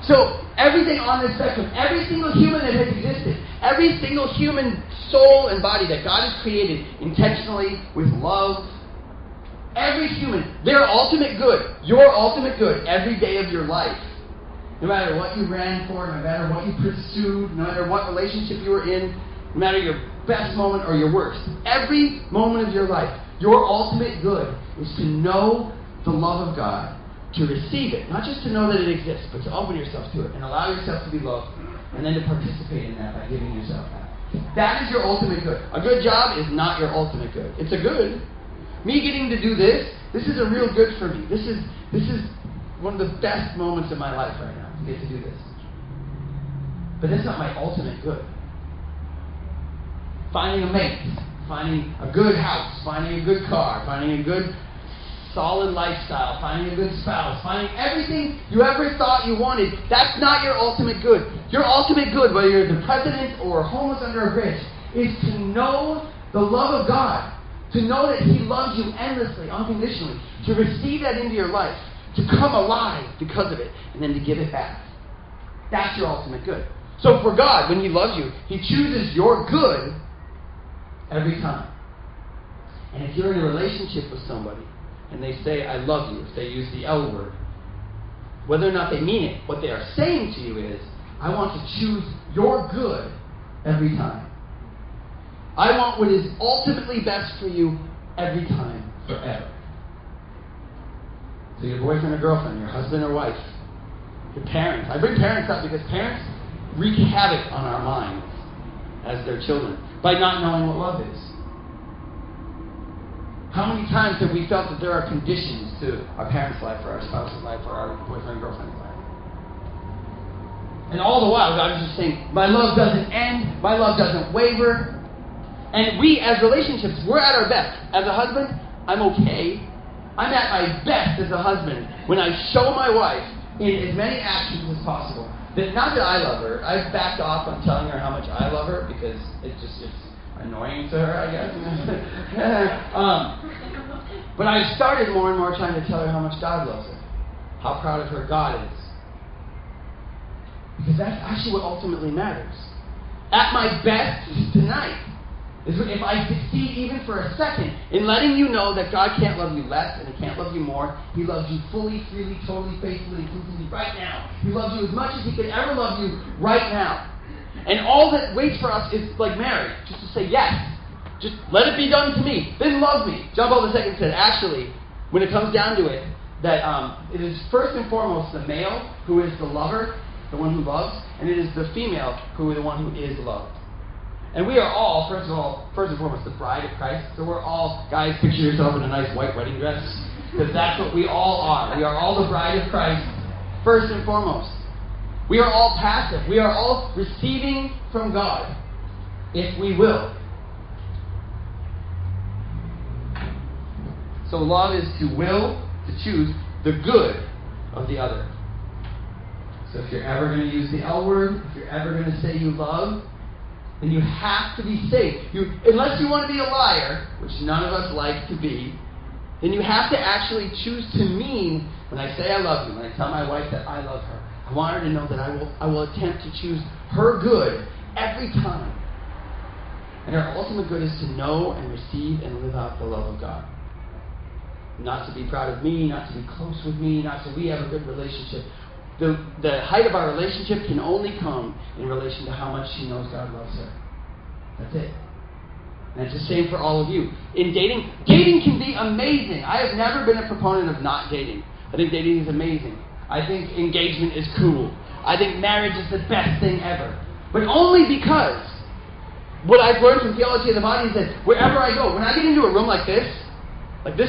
So, everything on this spectrum, every single human that has existed, every single human soul and body that God has created intentionally with love, every human, their ultimate good, your ultimate good, every day of your life, no matter what you ran for, no matter what you pursued, no matter what relationship you were in, no matter your best moment or your worst, every moment of your life, your ultimate good is to know the love of God, to receive it, not just to know that it exists, but to open yourself to it and allow yourself to be loved, and then to participate in that by giving yourself that. That is your ultimate good. A good job is not your ultimate good. It's a good. Me getting to do this is a real good for me. This is one of the best moments of my life right now, to get to do this. But that's not my ultimate good. Finding a mate, finding a good house, finding a good car, finding a good solid lifestyle, finding a good spouse, finding everything you ever thought you wanted, that's not your ultimate good. Your ultimate good, whether you're the president or homeless under a bridge, is to know the love of God, to know that He loves you endlessly, unconditionally, to receive that into your life, to come alive because of it, and then to give it back. That's your ultimate good. So for God, when He loves you, He chooses your good every time. And if you're in a relationship with somebody and they say, I love you, if they use the L word, whether or not they mean it, what they are saying to you is, I want to choose your good every time. I want what is ultimately best for you every time, forever. So your boyfriend or girlfriend, your husband or wife, your parents. I bring parents up because parents wreak havoc on our minds as their children by not knowing what love is. How many times have we felt that there are conditions to our parents' life, or our spouse's life, or our boyfriend, girlfriend's life? And all the while, God is just saying, my love doesn't end, my love doesn't waver. And we, as relationships, we're at our best. As a husband, I'm okay. I'm at my best as a husband when I show my wife in as many actions as possible. Not that I love her. I've backed off on telling her how much I love her because it's annoying to her, I guess. But I've started more and more trying to tell her how much God loves her. How proud of her God is. Because that's actually what ultimately matters. At my best tonight is if I succeed even for a second in letting you know that God can't love you less and He can't love you more. He loves you fully, freely, totally, faithfully, and completely right now. He loves you as much as He could ever love you right now. And all that waits for us is like Mary, just to say yes. Just let it be done to me. Then love me. John Paul II said, actually, when it comes down to it, that it is first and foremost the male who is the lover, the one who loves, and it is the female who is the one who is loved. And we are all, first and foremost, the bride of Christ. So we're all, guys, picture yourself in a nice white wedding dress, because that's what we all are. We are all the bride of Christ, first and foremost. We are all passive. We are all receiving from God, if we will. So love is to will, to choose the good of the other. So if you're ever going to use the L word, if you're ever going to say you love, then you have to be safe. Unless you want to be a liar, which none of us like to be, then you have to actually choose to mean, when I say I love you, when I tell my wife that I love her, I want her to know that I will attempt to choose her good every time. And our ultimate good is to know and receive and live out the love of God. Not to be proud of me, not to be close with me, not to we have a good relationship. The height of our relationship can only come in relation to how much she knows God loves her. That's it. And it's the same for all of you. In dating can be amazing. I have never been a proponent of not dating. I think dating is amazing. I think engagement is cool. I think marriage is the best thing ever. But only because what I've learned from theology of the body is that wherever I go, when I get into a room like this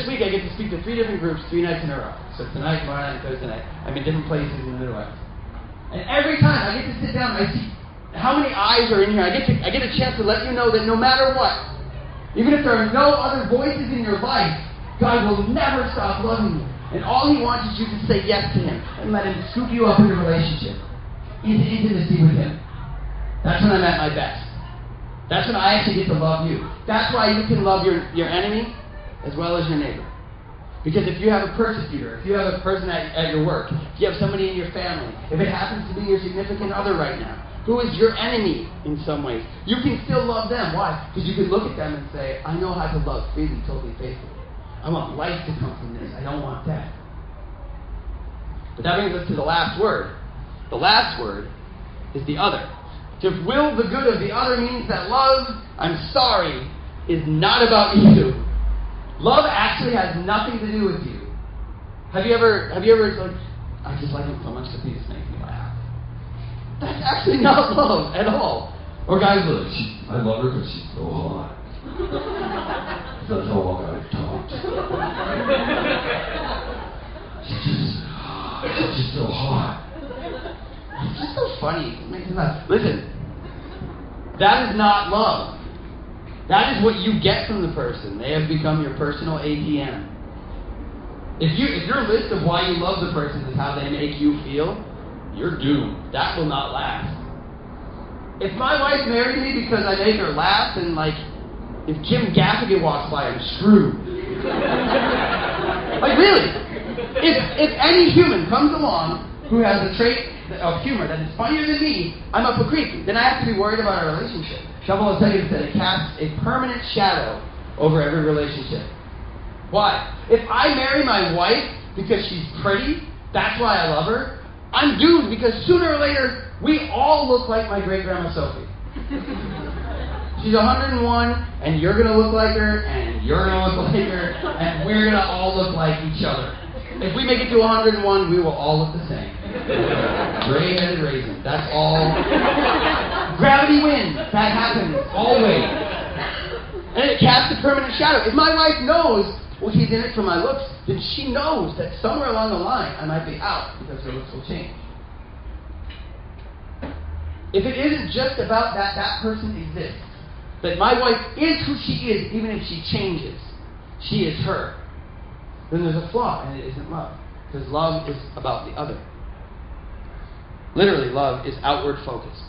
week I get to speak to 3 different groups 3 nights in a row. So tonight, tomorrow night, and Thursday night. I'm in different places in the Midwest. And every time I get to sit down, I see how many eyes are in here. I get a chance to let you know that no matter what, even if there are no other voices in your life, God will never stop loving you. And all He wants is you to say yes to Him and let Him scoop you up into a relationship, into intimacy with Him. That's when I'm at my best. That's when I actually get to love you. That's why you can love your enemy as well as your neighbor. Because if you have a persecutor, if you have a person at your work, if you have somebody in your family, if it happens to be your significant other right now, who is your enemy in some ways, you can still love them. Why? Because you can look at them and say, I know how to love freely, totally, faithfully. I want life to come from this. I don't want death. But that brings us to the last word. The last word is the other. To will the good of the other means that love, I'm sorry, is not about you. Love actually has nothing to do with you. Have you ever like, I just like him so much that he just makes me laugh. That's actually not love at all. Or guys look, I love her because she's so hot. That's how long I've talked. She's just so hot. It's just so funny. It makes me laugh. Listen, that is not love. That is what you get from the person. They have become your personal ATM. If your list of why you love the person is how they make you feel, you're doomed. That will not last. If my wife married me because I made her laugh, and like, if Jim Gaffigan walks by, I'm screwed. Like really, if any human comes along who has a trait of humor that is funnier than me, I'm up a creek. Then I have to be worried about our relationship. Shabbos said it casts a permanent shadow over every relationship. Why? If I marry my wife because she's pretty, that's why I love her, I'm doomed because sooner or later, we all look like my great-grandma Sophie. She's 101, and you're going to look like her, and you're going to look like her, and we're going to all look like each other. If we make it to 101, we will all look the same. Gray-headed raisin. That's all. Gravity wins. That happens always. And it casts a permanent shadow. If my wife knows, well, he's in it for my looks, then she knows that somewhere along the line I might be out because her looks will change. If it isn't just about that person exists, that my wife is who she is even if she changes, she is her, then there's a flaw and it isn't love. Because love is about the other. Literally, love is outward focused.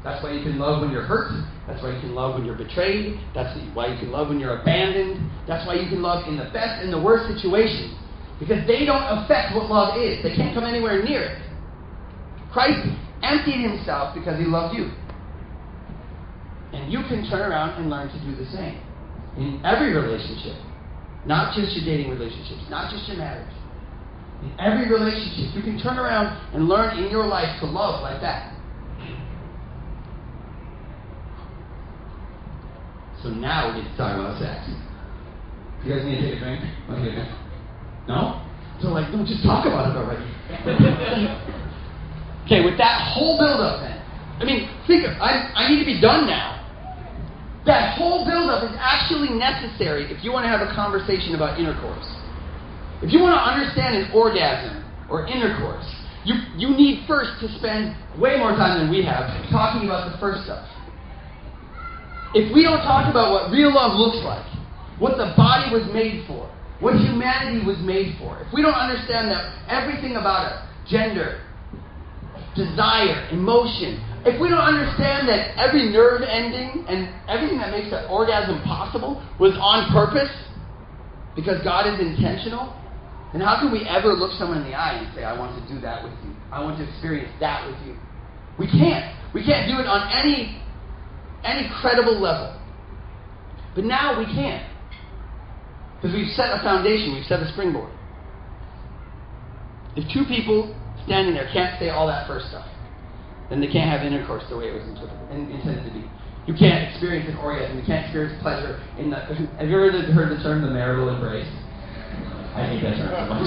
That's why you can love when you're hurt. That's why you can love when you're betrayed. That's why you can love when you're abandoned. That's why you can love in the best and the worst situations. Because they don't affect what love is. They can't come anywhere near it. Christ emptied himself because he loved you. And you can turn around and learn to do the same. In every relationship. Not just your dating relationships. Not just your marriage. In every relationship, you can turn around and learn in your life to love like that. So now we get to talk about sex. You guys need to take a drink? Okay. No? So like, don't just talk about it already. Okay, with that whole build-up then. I mean, think of, I need to be done now. That whole build-up is actually necessary if you want to have a conversation about intercourse. If you want to understand an orgasm or intercourse, you need first to spend way more time than we have talking about the first stuff. If we don't talk about what real love looks like, what the body was made for, what humanity was made for, if we don't understand that everything about us, gender, desire, emotion, if we don't understand that every nerve ending and everything that makes an orgasm possible was on purpose because God is intentional, then how can we ever look someone in the eye and say, I want to do that with you. I want to experience that with you. We can't. We can't do it on any any credible level. But now we can't. Because we've set a foundation, we've set a springboard. If two people standing there can't say all that first stuff, then they can't have intercourse the way it was intended to be. You can't experience an orgasm. You can't experience pleasure in the... Have you ever heard the term the marital embrace? I hate that term so much.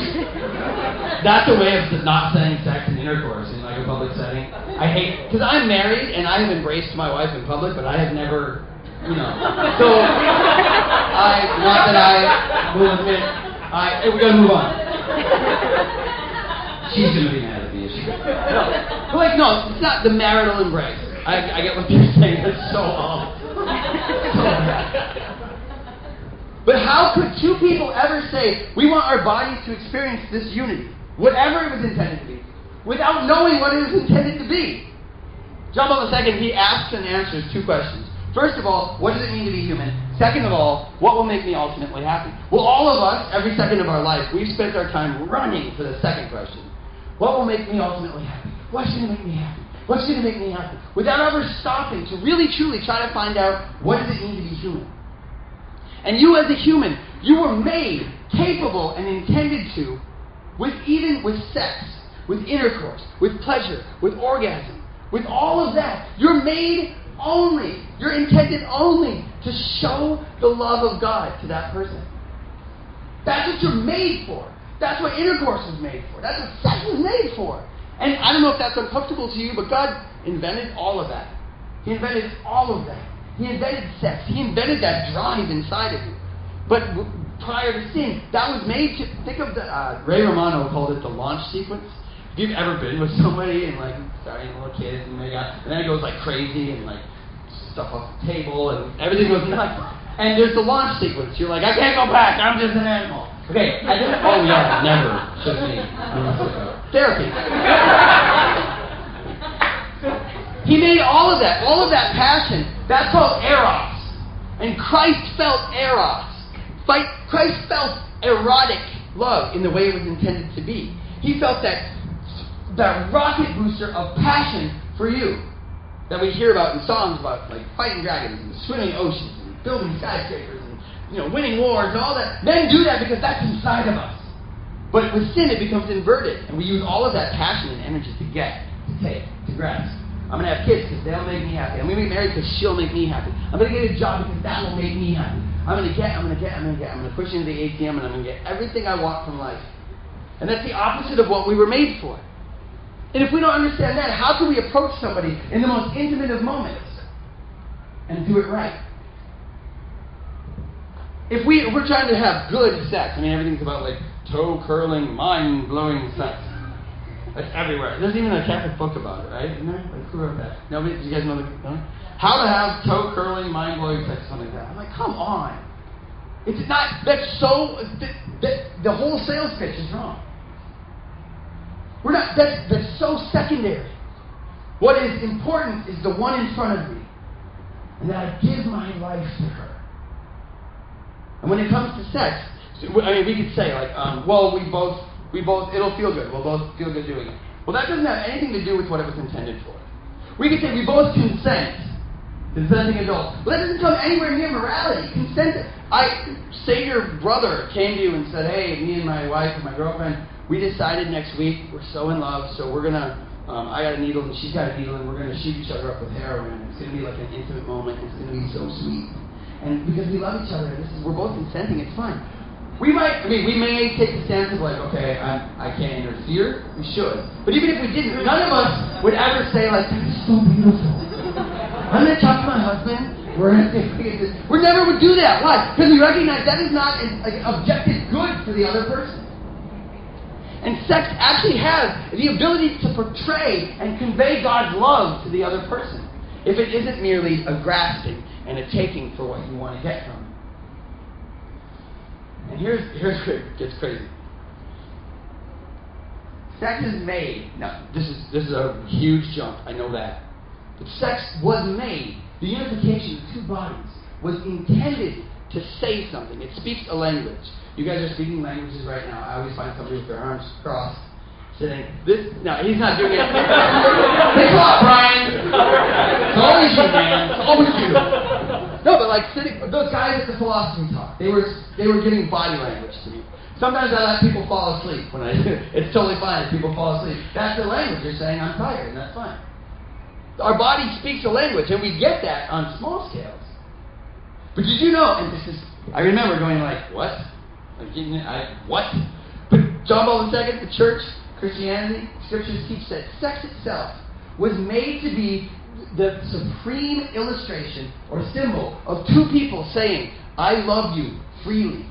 That's a way of not saying sex and intercourse in like a public setting. I hate... Because I'm married and I have embraced my wife in public, but I have never... So, not that I will admit... Hey, we gotta move on. She's gonna be mad at me, is she? No, it's not the marital embrace. I get what you're saying. That's so awful. So bad. But how could two people ever say, we want our bodies to experience this unity, whatever it was intended to be, without knowing what it was intended to be? John Paul II, he asks and answers two questions. First of all, what does it mean to be human? Second of all, what will make me ultimately happy? Well, all of us, every second of our life, we've spent our time running for the second question. What will make me ultimately happy? What's going to make me happy? What's going to make me happy? Without ever stopping to really, truly try to find out what does it mean to be human. And you as a human, you were made capable and intended to, even with sex, with intercourse, with pleasure, with orgasm, with all of that. You're made only, you're intended only to show the love of God to that person. That's what you're made for. That's what intercourse was made for. That's what sex was made for. And I don't know if that's uncomfortable to you, but God invented all of that. He invented all of that. He invented sex. He invented that drive inside of you. But prior to sin, that was made to... Think of the... Ray Romano called it the launch sequence. If you've ever been with somebody and like starting little kids and then it goes like crazy and like stuff off the table and everything goes nuts. And there's the launch sequence. You're like, I can't go back. I'm just an animal. Okay. Oh yeah, never. Just me. Therapy. He made all of that passion. That's called eros. And Christ felt eros. Christ felt erotic love in the way it was intended to be. He felt that rocket booster of passion for you that we hear about in songs about like fighting dragons and swimming oceans and building skyscrapers and winning wars and all that. Men do that because that's inside of us. But with sin it becomes inverted, and we use all of that passion and energy to get, to take, to grasp. I'm going to have kids because they'll make me happy. I'm going to be married because she'll make me happy. I'm going to get a job because that will make me happy. I'm going to push into the ATM and I'm going to get everything I want from life. And that's the opposite of what we were made for. And if we don't understand that, how can we approach somebody in the most intimate of moments and do it right? If we're trying to have good sex, everything's about like toe-curling, mind-blowing sex. That's everywhere. There's even a Catholic book about it, right? Isn't there? Like, who wrote that? Nobody? Do you guys know the How to Have Toe-Curling, Mind-Blowing Sex, something like that. I'm like, come on. It's not, that's so, the whole sales pitch is wrong. That's so secondary. What is important is the one in front of me. And that I give my life to her. And when it comes to sex, we could say like, we both, it'll feel good. We'll both feel good doing it. Well, that doesn't have anything to do with what it was intended for. We could say we both consent. Consenting adults. Well, that doesn't come anywhere near morality. Consent. Say your brother came to you and said, hey, me and my wife and my girlfriend, we decided next week we're so in love, so we're going to, I got a needle and she's got a needle and we're going to shoot each other up with heroin. It's going to be like an intimate moment. It's going to be so sweet. And because we love each other, we're both consenting, it's fine. We may take the stance of like, okay, I can't interfere. We should. But even if we didn't, none of us would ever say like, that is so beautiful. I'm going to talk to my husband. We're going to take this. We never would do that. Why? Because we recognize that is not an objective good for the other person. And sex actually has the ability to portray and convey God's love to the other person. If it isn't merely a grasping and a taking for what you want to get from it. And here's where it gets crazy. Sex is made. Now, this is a huge jump. I know that. But sex was made. The unification of two bodies was intended to say something. It speaks a language. You guys are speaking languages right now. I always find somebody with their arms crossed sitting. No, he's not doing it. Thanks a lot, Brian. It's always you, man. It's always you. No, but like sitting, those guys at the philosophy talk, they were giving body language to me. Sometimes I let people fall asleep when it's totally fine if people fall asleep. That's the language. They're saying I'm tired, and that's fine. Our body speaks a language, and we get that on small scales. But did you know, and I remember going like, what? What? But John Paul II, the church, Christianity, scriptures teach that sex itself was made to be the supreme illustration or symbol of two people saying, I love you freely.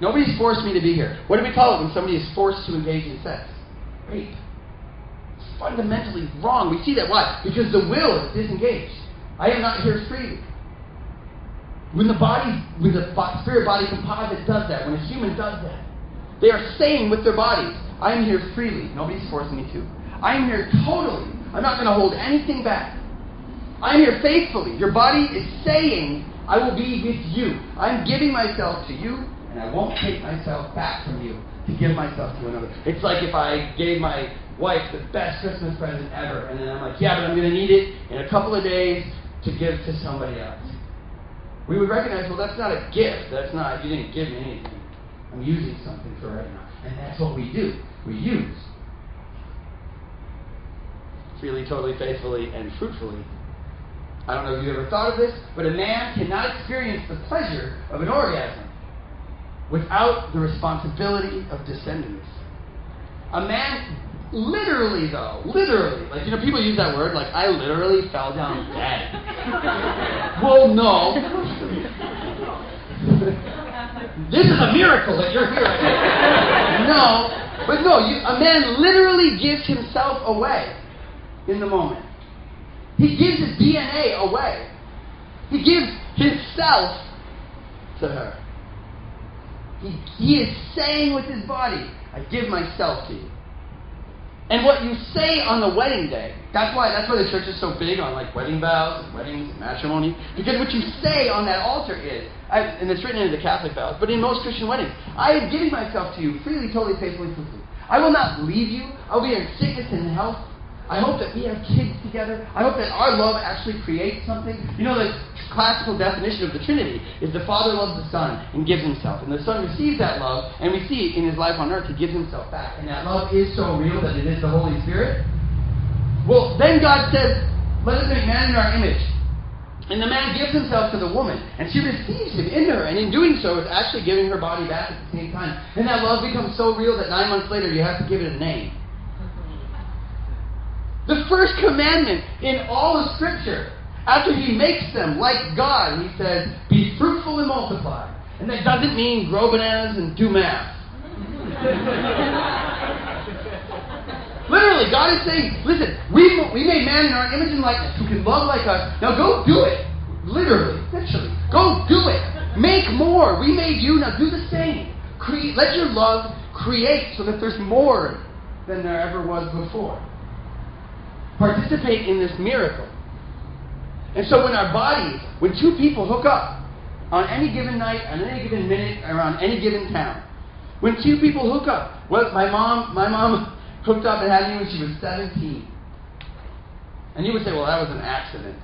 Nobody's forced me to be here. What do we call it when somebody is forced to engage in sex? Rape. It's fundamentally wrong. We see that. Why? Because the will is disengaged. I am not here freely. When the spirit-body composite does that, when a human does that, they are saying with their bodies, I am here freely. Nobody's forcing me to. I am here totally. I'm not going to hold anything back. I am here faithfully. Your body is saying, I will be with you. I'm giving myself to you, and I won't take myself back from you to give myself to another. It's like if I gave my wife the best Christmas present ever, and then I'm like, yeah, but I'm going to need it in a couple of days to give to somebody else. We would recognize, well, that's not a gift. That's not, you didn't give me anything. I'm using something for right now. And that's what we do. We use. Freely, totally, faithfully, and fruitfully. I don't know if you've ever thought of this, but a man cannot experience the pleasure of an orgasm without the responsibility of descendants. A man, literally, like, people use that word, like, I literally fell down dead. Well, no. This is a miracle that you're here. A man literally gives himself away in the moment. He gives his DNA away. He gives himself to her. He is saying with his body, I give myself to you. And what you say on the wedding day, that's why the church is so big on like wedding vows and weddings and matrimony, because what you say on that altar is, and it's written into the Catholic vows, but in most Christian weddings, I am giving myself to you freely, totally, faithfully, fruitfully. I will not leave you. I will be in sickness and health. I hope that we have kids together. I hope that our love actually creates something. You know, the classical definition of the Trinity is the Father loves the Son and gives himself. And the Son receives that love, and we see in his life on earth, he gives himself back. And that love is so real that it is the Holy Spirit. Well, then God says, let us make man in our image. And the man gives himself to the woman, and she receives him into her, and in doing so is actually giving her body back at the same time. And that love becomes so real that 9 months later you have to give it a name. The first commandment in all of Scripture, after he makes them like God, he says, be fruitful and multiply. And that doesn't mean grow bananas and do math. Literally, God is saying, listen, we made man in our image and likeness who can love like us. Now go do it. Literally. Go do it. Make more. We made you. Now do the same. Let your love create so that there's more than there ever was before. Participate in this miracle. And so when two people hook up on any given night, on any given minute, or on any given town, when two people hook up, my mom hooked up and had me when she was 17. And you would say, well, that was an accident.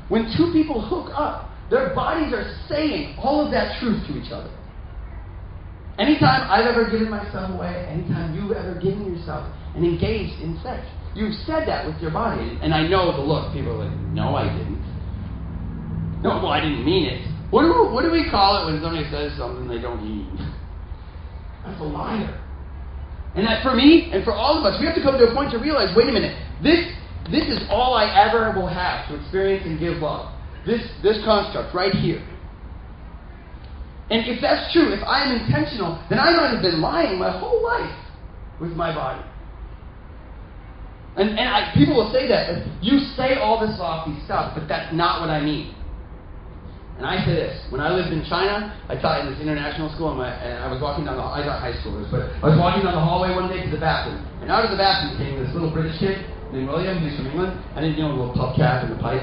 When two people hook up, their bodies are saying all of that truth to each other. Anytime I've ever given myself away, anytime you've ever given yourself and engaged in sex, you've said that with your body. And I know the look. People are like, no, I didn't. No, well, I didn't mean it. What do we call it when somebody says something they don't mean? That's a liar. And that for me, and for all of us, we have to come to a point to realize, wait a minute, this is all I ever will have to experience and give love. This construct right here. And if that's true, if I am intentional, then I might have been lying my whole life with my body. And people will say that. You say all this lofty stuff, but that's not what I mean. And I say this. When I lived in China, I taught in this international school, and I was walking down I taught high schoolers, but I was walking down the hallway one day to the bathroom. And out of the bathroom came this little British kid named William, who's from England. I didn't know, a little pup cap and a pipe.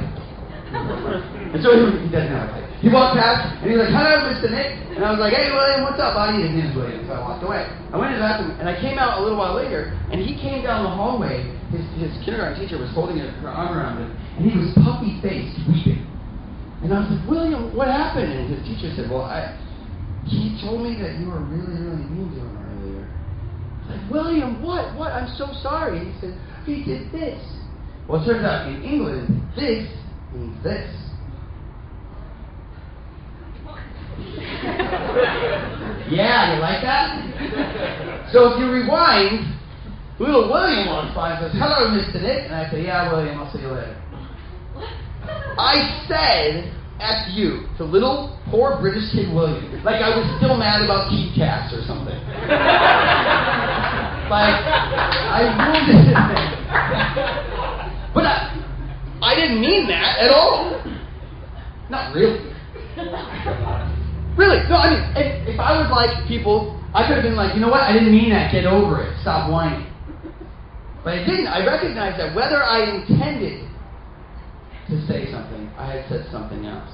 And so he doesn't have a pipe. He walked past, and he was like, hello, Mr. Nick. And I was like, hey, William, what's up, buddy? His name is William, so I walked away. I went to the bathroom, and I came out a little while later, and he came down the hallway. His kindergarten teacher was holding her arm around him, and he was puppy-faced, weeping. And I was like, William, what happened? And his teacher said, well, he told me that you were really, really mean to him earlier. I was like, William, what? What? I'm so sorry. He said, he did this. Well, it turns out in England, this means this. Yeah, you like that? So if you rewind, little William walks by and says, hello, Mr. Nick. And I say, yeah, William, I'll see you later. I said, F you, to little poor British kid William. Like I was still mad about Keatcast or something. Like, I wounded him. But I didn't mean that at all. Not really. Really, no, I mean, if I was like people, I could have been like, you know what, I didn't mean that, get over it, stop whining. But I didn't. I recognized that whether I intended to say something, I had said something else.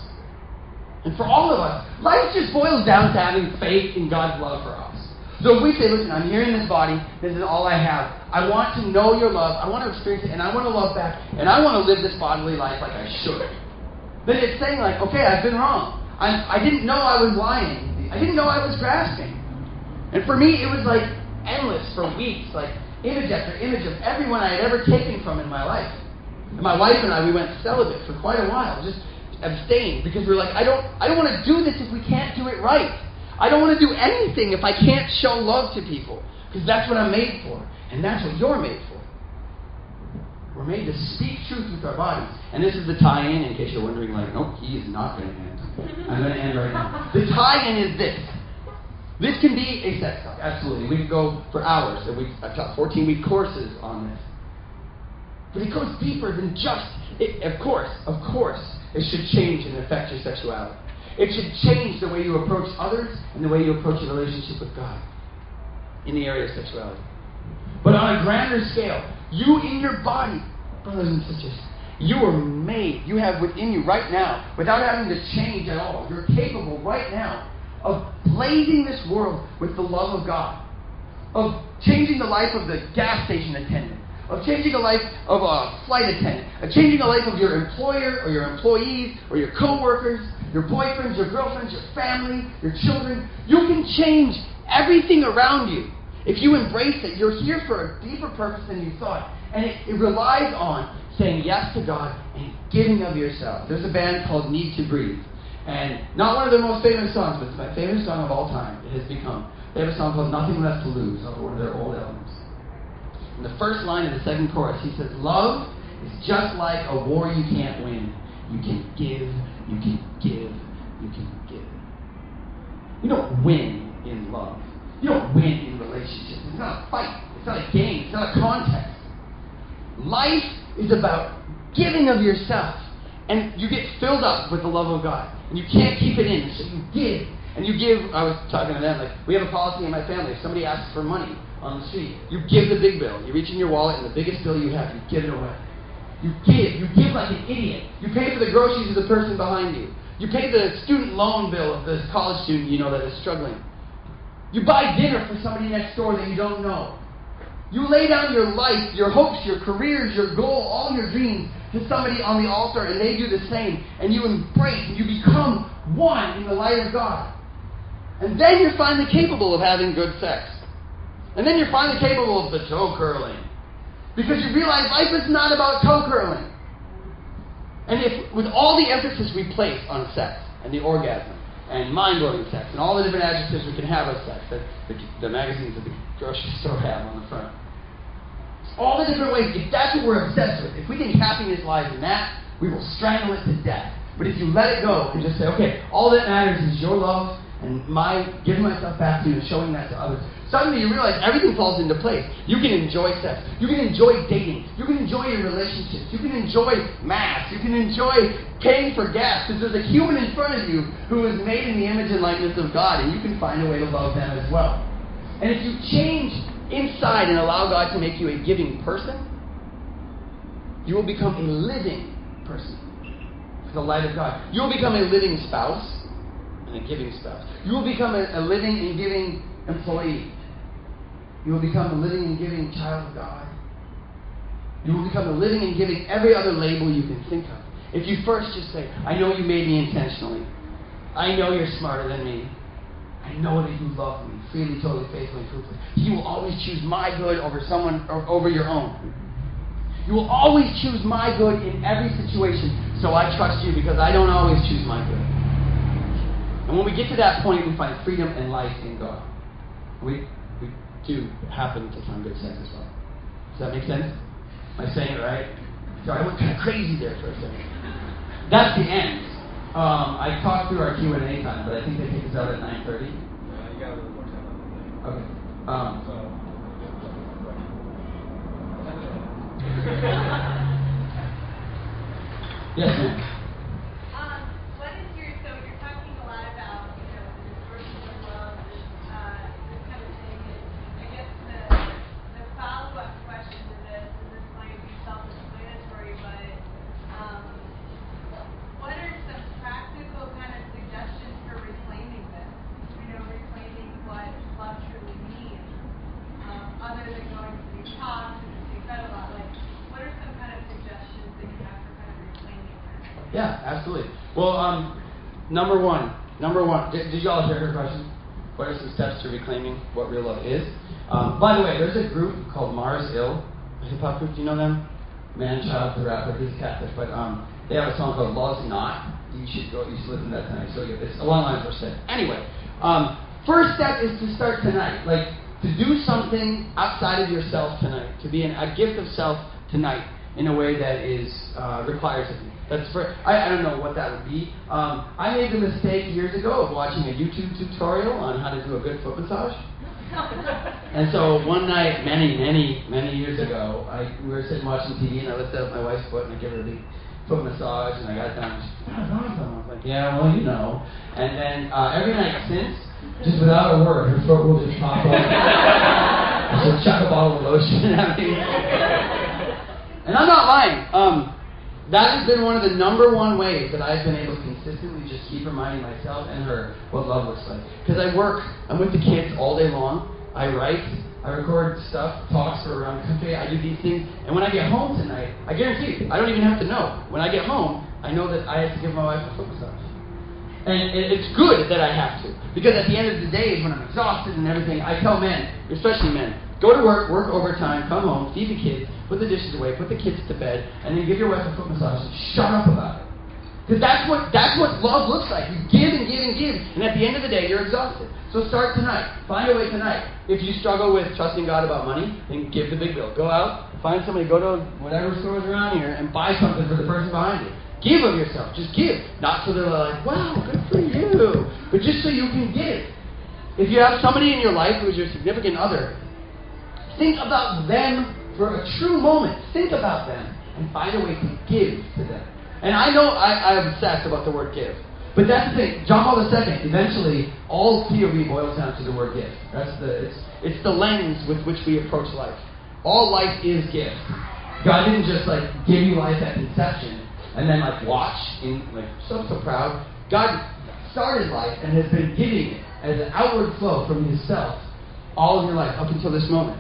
And for all of us, life just boils down to having faith in God's love for us. So if we say, listen, I'm here in this body, this is all I have. I want to know your love, I want to experience it, and I want to love back, and I want to live this bodily life like I should. Then it's saying like, okay, I've been wrong. I didn't know I was lying. I didn't know I was grasping. And for me, it was like endless for weeks, like image after image of everyone I had ever taken from in my life. And my wife and I, we went celibate for quite a while, just abstained, because we were like, I don't want to do this if we can't do it right. I don't want to do anything if I can't show love to people, because that's what I'm made for, and that's what you're made for. We're made to speak truth with our bodies. And this is the tie-in, in case you're wondering, like, nope, he is not going to end. I'm going to end right now. The tie-in is this. This can be a sex talk, absolutely. We could go for hours. I've taught 14-week courses on this. But it goes deeper than just, of course, it should change and affect your sexuality. It should change the way you approach others and the way you approach your relationship with God in the area of sexuality. But on a grander scale, you in your body, brothers and sisters, you are made, you have within you right now, without having to change at all, you're capable right now of blazing this world with the love of God, of changing the life of the gas station attendant, of changing the life of a flight attendant, of changing the life of your employer or your employees or your co-workers, your boyfriends, your girlfriends, your family, your children. You can change everything around you. If you embrace it, you're here for a deeper purpose than you thought. And it relies on saying yes to God and giving of yourself. There's a band called Need to Breathe. And not one of their most famous songs, but it's my favorite song of all time. It has become. They have a song called Nothing Left to Lose, one of their old albums. In the first line of the second chorus, he says, love is just like a war you can't win. You can give, you can give, you can give. You don't win in love. You don't win in relationships. It's not a fight. It's not a game. It's not a contest. Life is about giving of yourself. And you get filled up with the love of God. And you can't keep it in. So you give. And you give, I was talking to them, like, we have a policy in my family. If somebody asks for money on the street, you give the big bill. You reach in your wallet and the biggest bill you have, you give it away. You give. You give like an idiot. You pay for the groceries of the person behind you. You pay the student loan bill of the college student you know that is struggling. You buy dinner for somebody next door that you don't know. You lay down your life, your hopes, your careers, your goal, all your dreams to somebody on the altar, and they do the same. And you embrace, and you become one in the light of God. And then you're finally capable of having good sex. And then you're finally capable of the toe curling. Because you realize life is not about toe curling. And if, with all the emphasis we place on sex and the orgasm, and mind-blowing sex, and all the different adjectives we can have of sex that the magazines at the grocery store have on the front. All the different ways, if that's what we're obsessed with, if we think happiness lies in that, we will strangle it to death. But if you let it go and just say, okay, all that matters is your love and my giving myself back to you and showing that to others, suddenly you realize everything falls into place. You can enjoy sex. You can enjoy dating. You can enjoy your relationships. You can enjoy mass. You can enjoy paying for gas because there's a human in front of you who is made in the image and likeness of God, and you can find a way to love them as well. And if you change inside and allow God to make you a giving person, you will become a living person. the light of God. You will become a living spouse and a giving spouse. You will become a living and giving employee. You will become a living and giving child of God. You will become a living and giving every other label you can think of. If you first just say, I know you made me intentionally. I know you're smarter than me. I know that you love me freely, totally, faithfully, truthfully. You will always choose my good over someone or over your own. You will always choose my good in every situation. So I trust you because I don't always choose my good. And when we get to that point, we find freedom and life in God. We do happen to find good sex as well. Does that make sense? Am I saying it right? Sorry, I went kind of crazy there for a second. That's the end. I talked through our Q&A time, but I think they take us out at 9:30. You got a little more time on that. Okay. Yes, ma'am. What is your, so you're talking a lot about, the dispersion of love, this kind of thing. I guess the follow-up question to this, and this might be self-explanatory, but what are some practical kind of suggestions for reclaiming this? Reclaiming what love truly means, other than going to these talks and things like that. What are some kind of suggestions that you have for kind of reclaiming that? Yeah, absolutely. Well, number one. Did y'all hear her question? What are some steps to reclaiming what real love is? By the way, there's a group called Mars Ill, a hip hop group. Do you know them? Man Child, the rapper. He's Catholic, but they have a song called "Love's Not." You should listen to that tonight. So it's along the lines we're saying. Anyway, first step is to start tonight. To do something outside of yourself tonight. To be a gift of self tonight in a way that is requires of you. I don't know what that would be. I made the mistake years ago of watching a YouTube tutorial on how to do a good foot massage. And so one night, many years ago, we were sitting watching TV, and I lifted up my wife's foot, and I gave her a big foot massage, and I got down, and she said, "That's awesome." I was like, "Yeah, well, you know." And then every night since, just without a word, her foot will just pop up. She'll chuck a bottle of lotion at me. And I'm not lying. That has been one of the number one ways that I've been able to consistently just keep reminding myself and her what love looks like. Because I'm with the kids all day long. I write, I record stuff, talks for around the country. I do these things. And when I get home tonight, I guarantee you, I don't even have to know. When I get home, I know that I have to give my wife a foot massage. And it's good that I have to. Because at the end of the day, when I'm exhausted and everything, I tell men, especially men, go to work overtime, come home, feed the kids, put the dishes away, put the kids to bed, and then give your wife a foot massage and shut up about it. Because that's what love looks like. You give and give and give, and at the end of the day, you're exhausted. So start tonight. Find a way tonight. If you struggle with trusting God about money, then give the big bill. Go out, find somebody, go to whatever stores around here, and buy something for the person behind you. Give of yourself. Just give. Not so they're like, wow, good for you. But just so you can give. If you have somebody in your life who is your significant other, think about them for a true moment. Think about them and find a way to give to them. And I know I'm obsessed about the word give. But that's the thing. John Paul II, eventually, all theory boils down to the word gift. It's the lens with which we approach life. All life is gift. God didn't just give you life at conception and then watch in so proud. God started life and has been giving it as an outward flow from Himself all of your life up until this moment.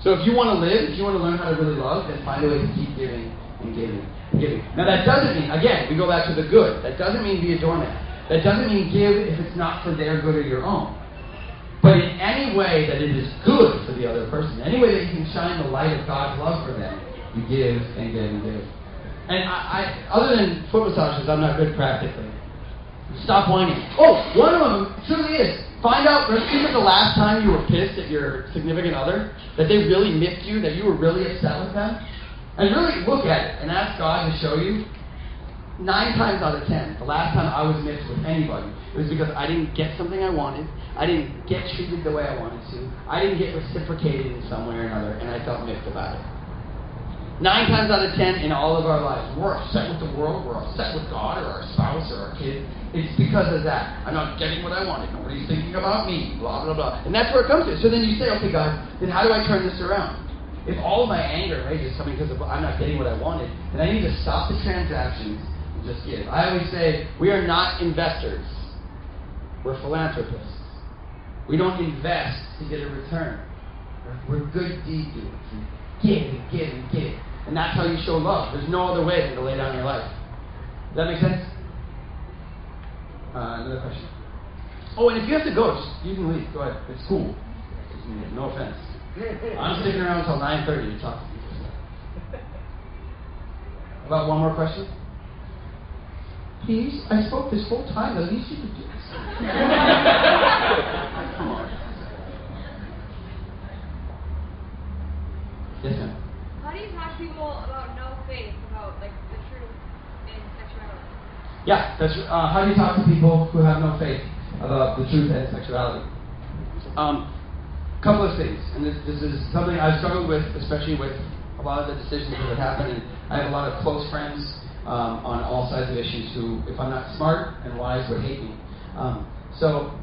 So if you want to live, if you want to learn how to really love, then find a way to keep giving and giving and giving. Now that doesn't mean, again, we go back to the good. That doesn't mean be a doormat. That doesn't mean give if it's not for their good or your own. But in any way that it is good for the other person, any way that you can shine the light of God's love for them, you give and give and give. And I other than foot massages, I'm not good practically. Stop whining. Oh, one of them truly is. Find out, remember the last time you were pissed at your significant other? That they really miffed you? That you were really upset with them? And really look at it and ask God to show you. 9 times out of 10, the last time I was miffed with anybody, it was because I didn't get something I wanted. I didn't get treated the way I wanted to. I didn't get reciprocated in some way or another, and I felt miffed about it. 9 times out of 10 in all of our lives, we're upset with the world, we're upset with God or our spouse or our kid. It's because of that. I'm not getting what I wanted. Nobody's thinking about me, blah, blah, blah. And that's where it comes to. So then you say, okay, God, then how do I turn this around? If all of my anger and rage is coming because of I'm not getting what I wanted, then I need to stop the transactions, just give. I always say we are not investors. We're philanthropists. We don't invest to get a return. We're good deed doers. Give and give and give. And that's how you show love. There's no other way than to lay down your life. Does that make sense? Another question. Oh, and if you have to go, you can leave. Go ahead. It's cool. No offense. I'm sticking around until 9:30 to talk to people. About one more question? Please? I spoke this whole time. At least you could do this. Come on. Yes, ma'am. How do you talk to people about no faith, about like the truth in sexuality? Yeah, that's how do you talk to people who have no faith about the truth and sexuality? Couple of things, and this is something I've struggled with, especially with a lot of the decisions that have happened. And I have a lot of close friends on all sides of issues who, if I'm not smart and wise, would hate me. So,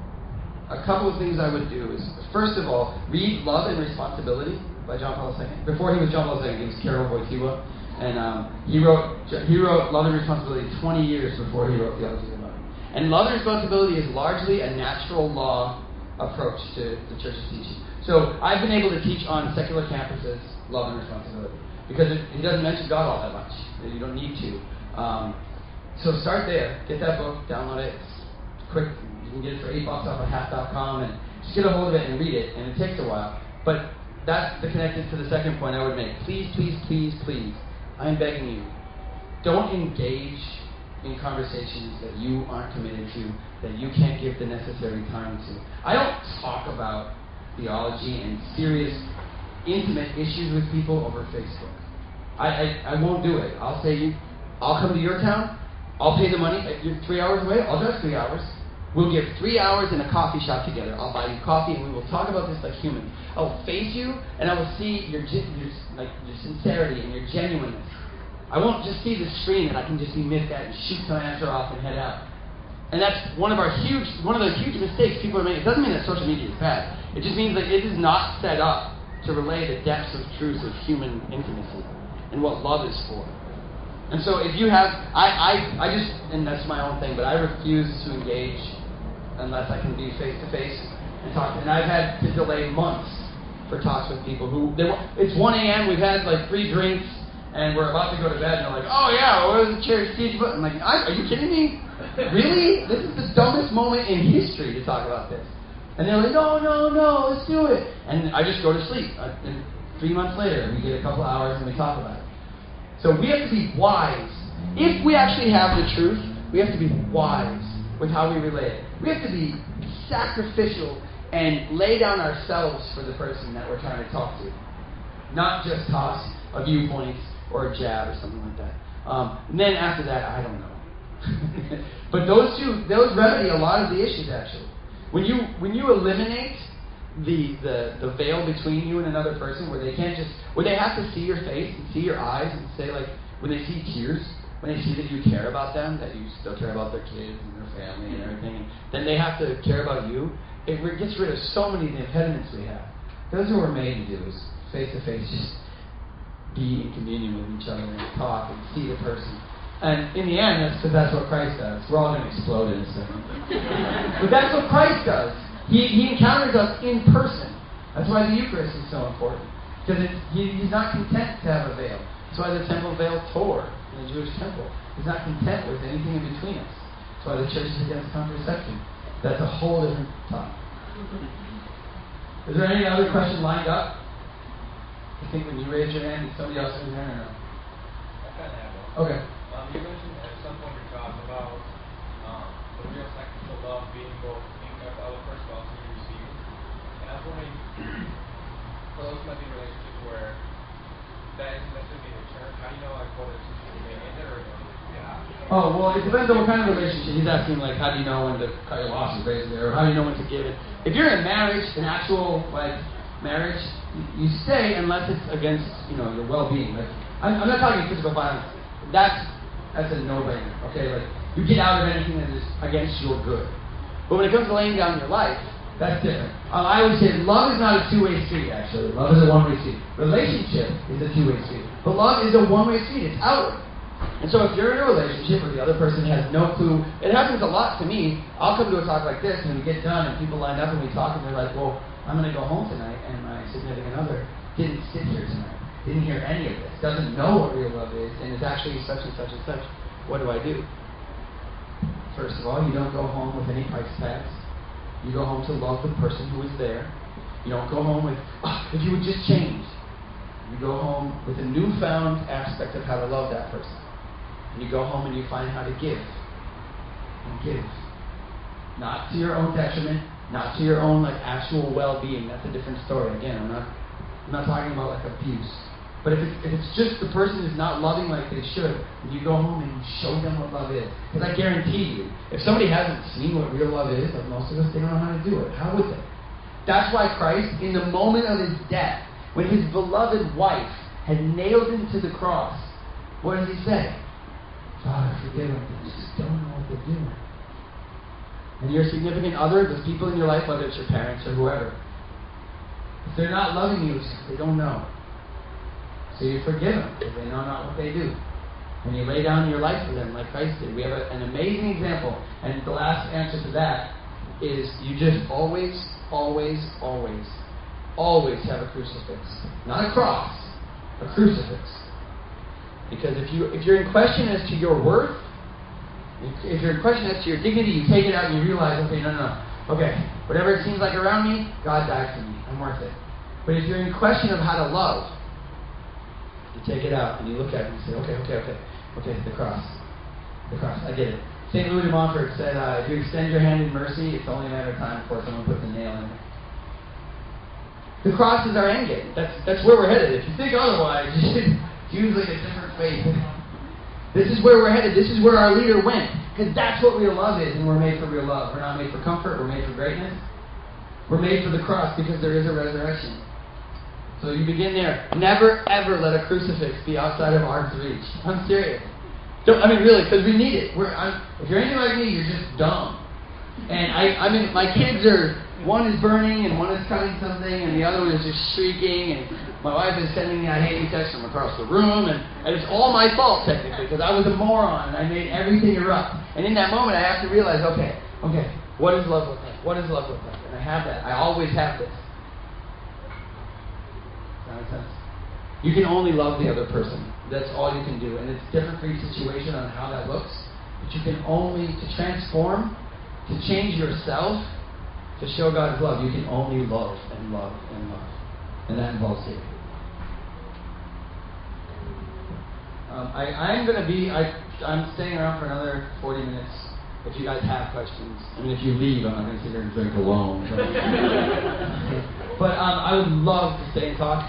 a couple of things I would do is, first of all, read Love and Responsibility by John Paul II. Before he was John Paul II, he was Karol Wojtyła, and he wrote Love and Responsibility 20 years before he wrote Theology of Love. And Love and Responsibility is largely a natural law approach to the church's teaching. So I've been able to teach on secular campuses love and responsibility because he doesn't mention God all that much. You don't need to. So start there. Get that book, download it. It's quick. You can get it for $8 off of half.com and just get a hold of it and read it. And it takes a while. But that's the connected to the second point I would make. Please, please, please, please, I'm begging you, don't engage in conversations that you aren't committed to, that you can't give the necessary time to. I don't talk about theology and serious, intimate issues with people over Facebook. I won't do it. I'll say, I'll come to your town, I'll pay the money. You're 3 hours away, I'll drive 3 hours. We'll give 3 hours in a coffee shop together. I'll buy you coffee and we will talk about this like humans. I will face you and I will see your sincerity and your genuineness. I won't just see the screen that I can just be miffed at and shoot some answer off and head out. And that's one of the huge mistakes people are making. It doesn't mean that social media is bad. It just means that it is not set up to relay the depths of truth of human intimacy and what love is for. And so if you have, I just, and that's my own thing, but I refuse to engage unless I can be face to face and talk. And I've had to delay months for talks with people who, it's 1 a.m., we've had like 3 drinks, and we're about to go to bed, and they're like, oh yeah, what was the church teach? I'm like, are you kidding me? Really? This is the dumbest moment in history to talk about this. And they're like, no, let's do it. And I just go to sleep. And 3 months later, we get a couple hours and we talk about it. So we have to be wise. If we actually have the truth, we have to be wise with how we relate it. We have to be sacrificial and lay down ourselves for the person that we're trying to talk to. Not just toss a viewpoint or a jab or something like that. And then after that, I don't know. But those remedy a lot of the issues actually. When you eliminate the veil between you and another person, where they have to see your face and see your eyes and say, like, when they see tears, when they see that you care about them, that you still care about their kids and their family and everything, and then they have to care about you. It gets rid of so many of the impediments we have. That's what we're made to do, is face to face, just be in communion with each other and talk and see the person. And in the end, that's because that's what Christ does. We're all going to explode in a second. But that's what Christ does. He encounters us in person. That's why the Eucharist is so important. Because he's not content to have a veil. That's why the temple veil tore in the Jewish temple. He's not content with anything in between us. That's why the church is against contraception. That's a whole different topic. Is there any other question lined up? I think when you raise your hand, is somebody else in there or no? I kind of have one. Okay. You mentioned at some point in your talk about the real sacrificial love being both being of the other person, but also being received. And I was wondering, for those who might be in relationships where that isn't necessarily being returned, how do you know like whether it's should be in it or yeah? Oh, well, it depends on what kind of relationship. He's asking, like, how do you know when to cut your losses, basically, or how do you know when to give it? If you're in marriage, an actual, like, marriage, you stay unless it's against, your well-being. Like, I'm not talking physical violence. That's a no-brainer, okay? Like, you get out of anything that is against your good. But when it comes to laying down your life, that's different. I always say love is not a two-way street, actually. Love is a one-way street. Relationship is a two-way street. But love is a one-way street. It's outward. And so if you're in a relationship where the other person has no clue, it happens a lot to me. I'll come to a talk like this, and we get done, and people line up, and we talk, and they're like, well, I'm going to go home tonight, and my significant other didn't sit here tonight, didn't hear any of this, doesn't know what real love is, and it's actually such and such and such. What do I do? First of all, you don't go home with any price tags. You go home to love the person who is there. You don't go home with, if you would just change. You go home with a newfound aspect of how to love that person. And you go home and you find how to give. And give. Not to your own detriment, not to your own actual well-being. That's a different story. Again, I'm not talking about abuse. But if it's just the person is not loving like they should, and you go home and you show them what love is. Because I guarantee you, if somebody hasn't seen what real love is, like most of us, they don't know how to do it. How would they? That's why Christ, in the moment of his death, when his beloved wife had nailed him to the cross, what does he say? Father, forgive them. They just don't know what they're doing. And your significant other, those people in your life, whether it's your parents or whoever, if they're not loving you, they don't know. So you forgive them because they know not what they do. And you lay down your life for them like Christ did. We have an amazing example. And the last answer to that is you just always, always, always, always have a crucifix. Not a cross, a crucifix. Because if you're in question as to your worth, if you're in question as to your dignity, you take it out and you realize, okay, no. Okay, whatever it seems like around me, God died for me. I'm worth it. But if you're in question of how to love, you take it out and you look at it and you say, okay, the cross. The cross, I get it. St. Louis de Montfort said, if you extend your hand in mercy, it's only a matter of time before someone puts a nail in it. The cross is our end game. That's where we're headed. If you think otherwise, it's usually a different faith. This is where we're headed. This is where our leader went. Because that's what real love is, and we're made for real love. We're not made for comfort. We're made for greatness. We're made for the cross because there is a resurrection. So you begin there. Never, ever let a crucifix be outside of arm's reach. I'm serious. Really, because we need it. If you're anything like me, you're just dumb. And my kids are, one is burning and one is cutting something and the other one is just shrieking and my wife is sending me I hate me texts from across the room and it's all my fault technically because I was a moron and I made everything erupt. And in that moment I have to realize, okay, what does love look like? What does love look like? And I have that. I always have this. Does that make sense? You can only love the other person. That's all you can do. And it's different for each situation on how that looks. But you can only, to transform, to change yourself, to show God's love, you can only love and love and love. And that involves you. I'm staying around for another 40 minutes. If you guys have questions. If you leave, I'm not going to sit here and drink alone. But I would love to stay and talk.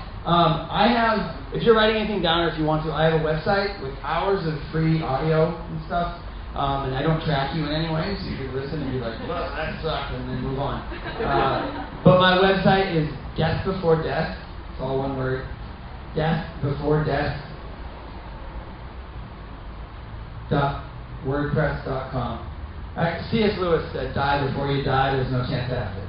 If you're writing anything down or if you want to, I have a website with hours of free audio and stuff. And I don't track you in any way, so you can listen and be like, well, that sucked, and then move on. But my website is Death Before Death. It's all one word. deathbeforedeath.wordpress.com. C.S. Lewis said, die before you die, there's no chance after.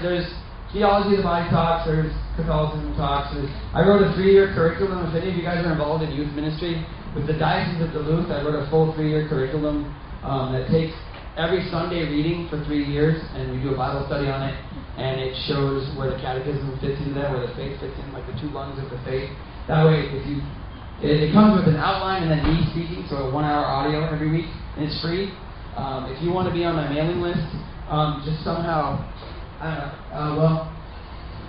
There's Theology of the Body talks, there's Catholicism talks. I wrote a 3-year curriculum. If any of you guys are involved in youth ministry, with the Diocese of Duluth, I wrote a full 3-year curriculum that takes every Sunday reading for 3 years, and we do a Bible study on it, and it shows where the catechism fits into that, where the faith fits in, like the 2 lungs of the faith. That way, it comes with an outline and then me speaking, so a 1-hour audio every week, and it's free. If you want to be on my mailing list, just somehow,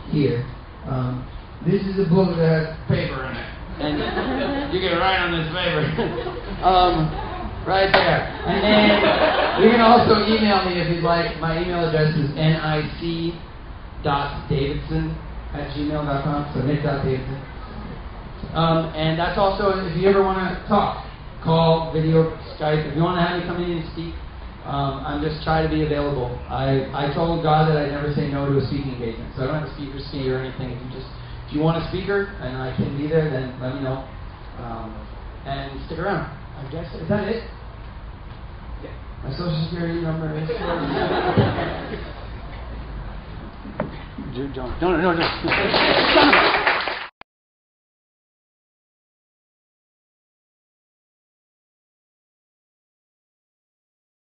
here. This is a book that has paper in it. And you can write on this paper. Right there. And then you can also email me if you'd like. My email address is nic.davidson@gmail.com. So nick.davidson. And that's also if you ever want to talk. Call, video, Skype. If you want to have me come in and speak, I'm just trying to be available. I told God that I'd never say no to a speaking engagement. So I don't have a speaker's fee or anything. If you want a speaker and I can be there, then let me know. And stick around. I guess. Is that it? Yeah. My social security number is... No.